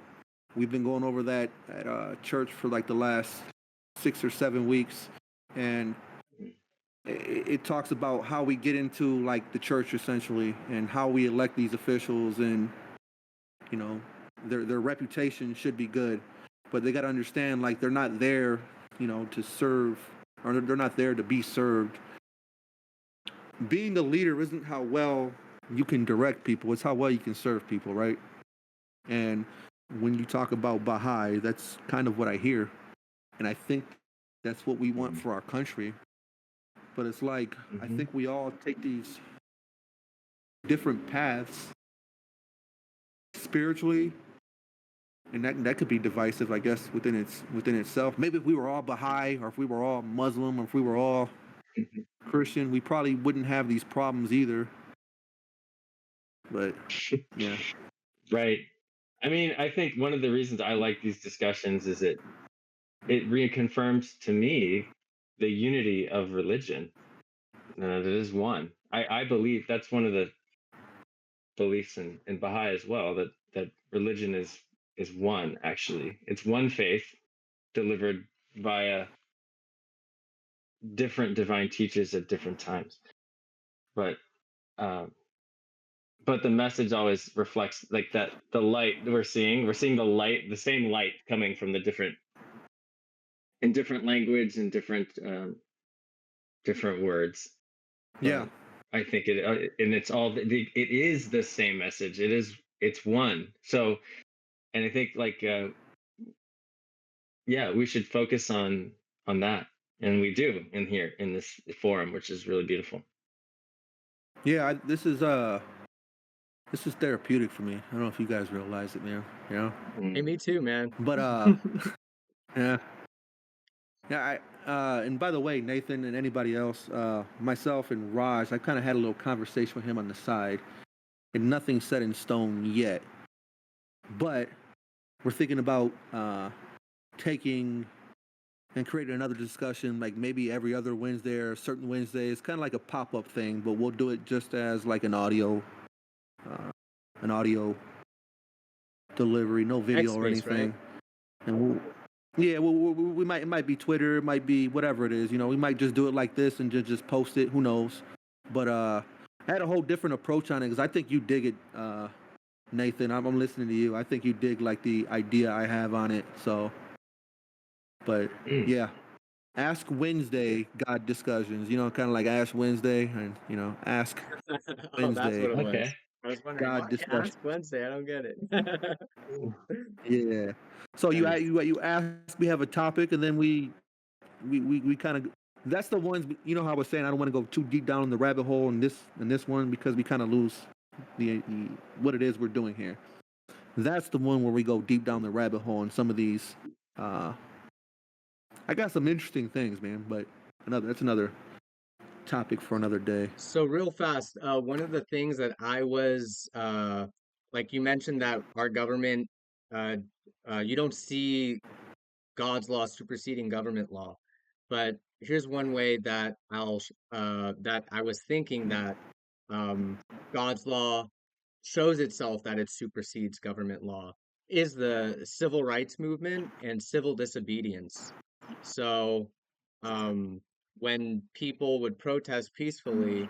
S2: We've been going over that at church for like the last 6 or 7 weeks, and it talks about how we get into like the church essentially, and how we elect these officials, and their reputation should be good, but they got to understand like they're not there, to serve, or they're not there to be served. Being a leader isn't how well you can direct people, it's how well you can serve people, right? And when you talk about Baha'i, that's kind of what I hear, and I think that's what we want for our country. But it's like I think we all take these different paths spiritually, and that could be divisive, I guess, within itself. Maybe if we were all Baha'i, or if we were all Muslim, or if we were all Christian, we probably wouldn't have these problems either. But yeah,
S3: right. I mean, I think one of the reasons I like these discussions is it reconfirms to me the unity of religion. That is one. I believe that's one of the beliefs in Baha'i as well, that religion is one. Actually, it's one faith delivered via different divine teachers at different times, but the message always reflects like that. The light we're seeing the light, the same light coming from the different, in different language and different words.
S2: yeah.
S3: I think and it's all it is the same message. It's one. So, and I think like yeah, we should focus on that, and we do in here in this forum, which is really beautiful.
S2: Yeah, this is therapeutic for me. I don't know if you guys realize it, man.
S1: Hey, me too, man.
S2: But yeah. Yeah, and by the way, Nathan and anybody else, myself and Raj, I kind of had a little conversation with him on the side, and nothing's set in stone yet. But we're thinking about taking and creating another discussion, like maybe every other Wednesday or certain Wednesdays, kind of like a pop-up thing, but we'll do it just as like an audio delivery, no video or
S1: X-Space,
S2: anything.
S1: right?
S2: And we might, it might be Twitter, it might be whatever it is. We might just do it like this and just post it. Who knows? But I had a whole different approach on it because I think you dig it, Nathan. I'm listening to you. I think you dig like the idea I have on it. So, but yeah, Ask Wednesday God discussions. Kind of like Ash Wednesday, and Ask
S1: Oh, that's
S2: Wednesday
S1: what it was.
S3: Okay.
S1: I was wondering
S2: God
S1: why
S2: discussion.
S1: Ask Wednesday. I don't get it.
S2: Yeah. So you
S1: Nice.
S2: you ask, we have a topic, and then we kind of, that's the ones, how I was saying I don't want to go too deep down in the rabbit hole in this one, because we kind of lose the what it is we're doing here. That's the one where we go deep down the rabbit hole in some of these. I got some interesting things, man, but that's another topic for another day.
S1: So real fast, one of the things that I was like you mentioned that our government, uh, you don't see God's law superseding government law, but here's one way that that I was thinking that um, God's law shows itself that it supersedes government law is the civil rights movement and civil disobedience. So um, when people would protest peacefully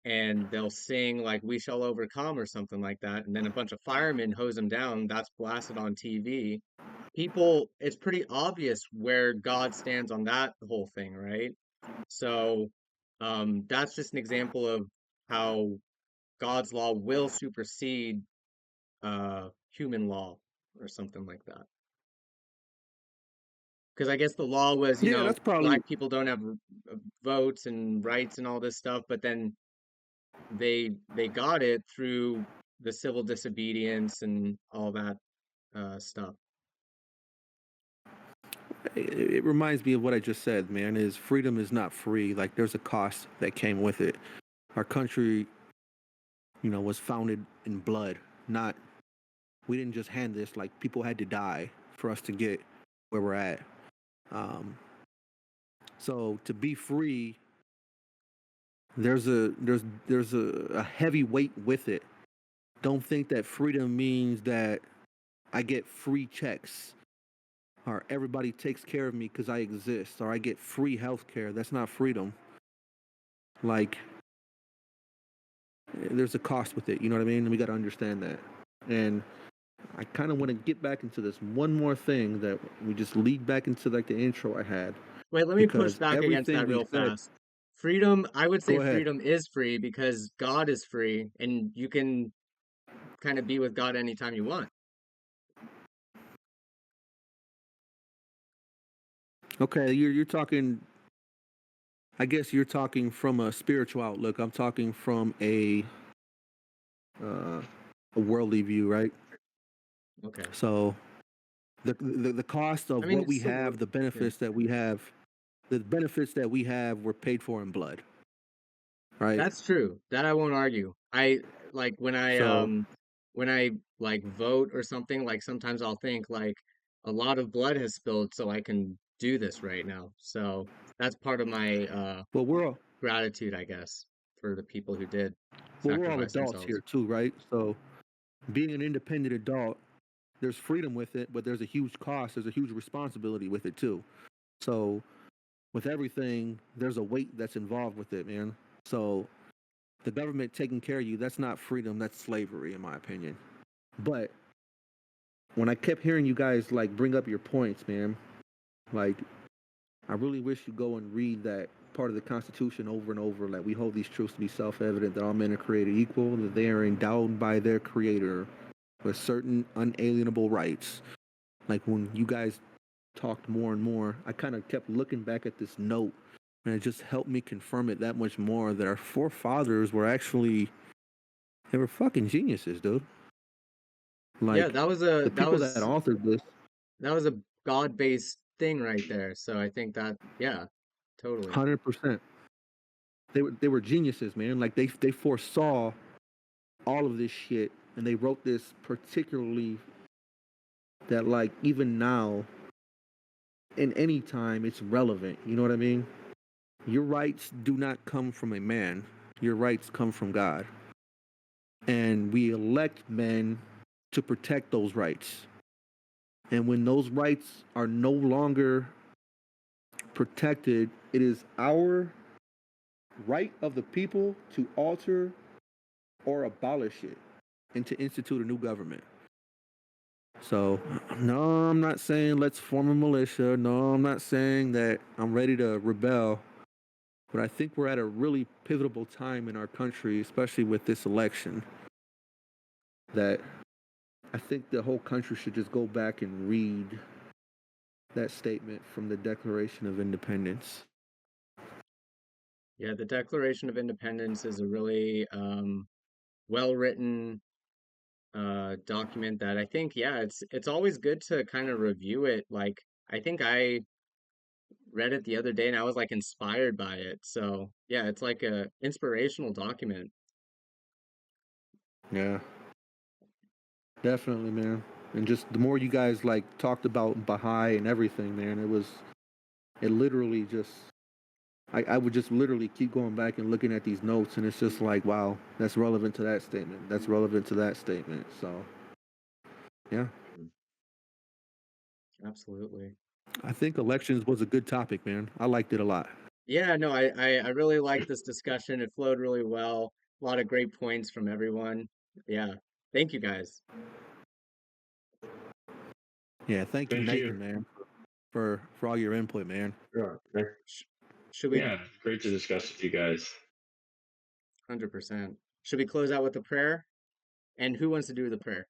S1: and they'll sing like "We shall overcome" or something like that, and then a bunch of firemen hose them down, that's blasted on TV. People, it's pretty obvious where God stands on that whole thing, right? So that's just an example of how God's law will supersede human law or something like that. Because I guess the law was,
S2: Yeah, that's probably
S1: black people don't have votes and rights and all this stuff, but then they got it through the civil disobedience and all that stuff.
S2: It reminds me of what I just said, man. Is freedom is not free. Like there's a cost that came with it. Our country, was founded in blood. Not we didn't just hand this. Like people had to die for us to get where we're at. Um, so to be free, there's a heavy weight with it. Don't think that freedom means that I get free checks or everybody takes care of me because I exist or I get free health care. That's not freedom. Like there's a cost with it. You know what I mean? And we got to understand that. And I kind of want to get back into this one more thing that we just lead back into like the intro I had
S1: Wait, let me push
S2: because
S1: back against
S2: everything
S1: that
S2: we
S1: real
S2: said.
S1: fast. Freedom, I would say
S2: Go ahead.
S1: freedom is free because God is free and you can kind of be with God anytime you want.
S2: Okay, you're talking. I guess you're talking from a spiritual outlook. I'm talking from uh, a worldly view, right?
S1: Okay.
S2: So the cost
S1: I
S2: of
S1: mean,
S2: what
S1: it's
S2: we
S1: still
S2: have, the
S1: yeah.
S2: benefits that we have, the benefits that we have were paid for in blood, right?
S1: That's true. That I won't argue. I like
S2: So,
S1: when I like vote or something, like sometimes I'll think like a lot of blood has spilled so I can do this right now. So that's part of my
S2: well,
S1: gratitude, I guess, for the people who did
S2: we're all
S1: sacrifice
S2: adults
S1: themselves.
S2: here too, right? So, being an independent adult, there's freedom with it, but there's a huge cost. There's a huge responsibility with it too. So, with everything, there's a weight that's involved with it, man. So, the government taking care of you, that's not freedom, that's slavery, in my opinion. But when I kept hearing you guys like bring up your points, man, like I really wish you go and read that part of the Constitution over and over. Like we hold these truths to be self-evident that all men are created equal, that they are endowed by their Creator with certain unalienable rights. Like when you guys talked more and more, I kind of kept looking back at this note, and it just helped me confirm it that much more that our forefathers were actually they were fucking geniuses, dude.
S1: Yeah,
S2: Like the people that authored this,
S1: that was a God-based thing right there. So I think that yeah, totally.
S2: 100%. They were geniuses, man. Like they foresaw all of this shit, and they wrote this particularly that like even now, in any time, it's relevant. You know what I mean? Your rights do not come from a man. Your rights come from God, and we elect men to protect those rights. And when those rights are no longer protected, it is our right of the people to alter or abolish it and to institute a new government. So, no, I'm not saying let's form a militia. No, I'm not saying that I'm ready to rebel. But I think we're at a really pivotal time in our country, especially with this election, that I think the whole country should just go back and read that statement from the Declaration of Independence.
S1: Yeah, the Declaration of Independence is a really well-written document that I think, yeah, it's always good to kind of review it. Like I think I read it the other day and I was like inspired by it. So yeah, it's like a inspirational document.
S2: Yeah, definitely, man. And just the more you guys like talked about Baha'i and everything, man, it literally just I would just literally keep going back and looking at these notes, and it's just like, wow, that's relevant to that statement. That's relevant to that statement. So, yeah,
S1: Mm, absolutely.
S2: I think elections was a good topic, man. I liked it a lot.
S1: Yeah, no, I really like this discussion. It flowed really well. A lot of great points from everyone. Yeah. Thank you guys.
S2: Yeah, thank you,
S3: Thank you.
S2: Nathan, man, for all your input, man.
S3: Yeah,
S1: Sh- Should we
S3: yeah, great to discuss with you guys.
S1: 100%. Should we close out with a prayer? And who wants to do the prayer?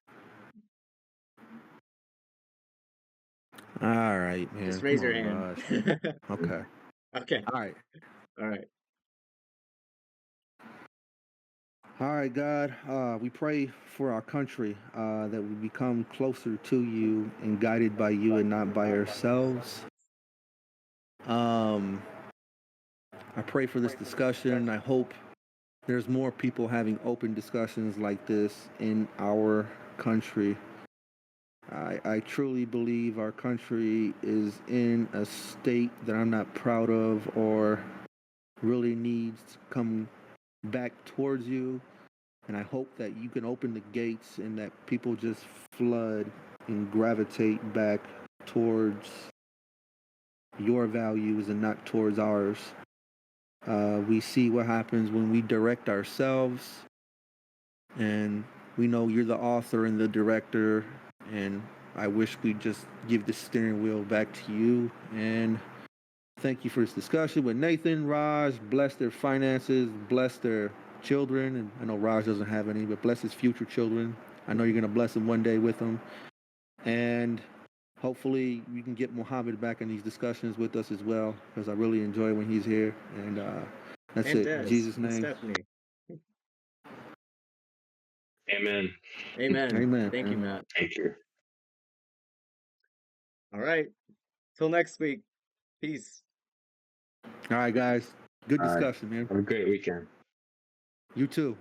S2: All right,
S1: Just
S2: man. Come
S1: raise your
S2: on,
S1: hand.
S2: Raj. Okay.
S1: Okay.
S2: All right.
S1: All right.
S2: All right, God, we pray for our country that we become closer to you and guided by you and not by ourselves. I pray for this discussion. I hope there's more people having open discussions like this in our country. I truly believe our country is in a state that I'm not proud of or really needs to come back towards you. And I hope that you can open the gates and that people just flood and gravitate back towards your values and not towards ours. We see what happens when we direct ourselves, and we know you're the author and the director, and I wish we'd just give the steering wheel back to you. And thank you for this discussion with Nathan, Raj. Bless their finances, bless their children, and I know Raj doesn't have any, but bless his future children. I know you're going to bless him one day with them. And hopefully you can get Muhammad back in these discussions with us as well, because I really enjoy when he's here. And that's
S1: And
S2: it.
S1: Des,
S2: In Jesus'
S1: and
S2: name.
S1: Stephanie.
S3: Amen.
S1: Amen.
S2: Amen.
S1: Thank you, Matt.
S3: Thank you.
S1: All right. Till next week. Peace.
S2: All right, guys. Good
S3: All right.
S2: discussion, man.
S3: Have a great weekend.
S2: You too.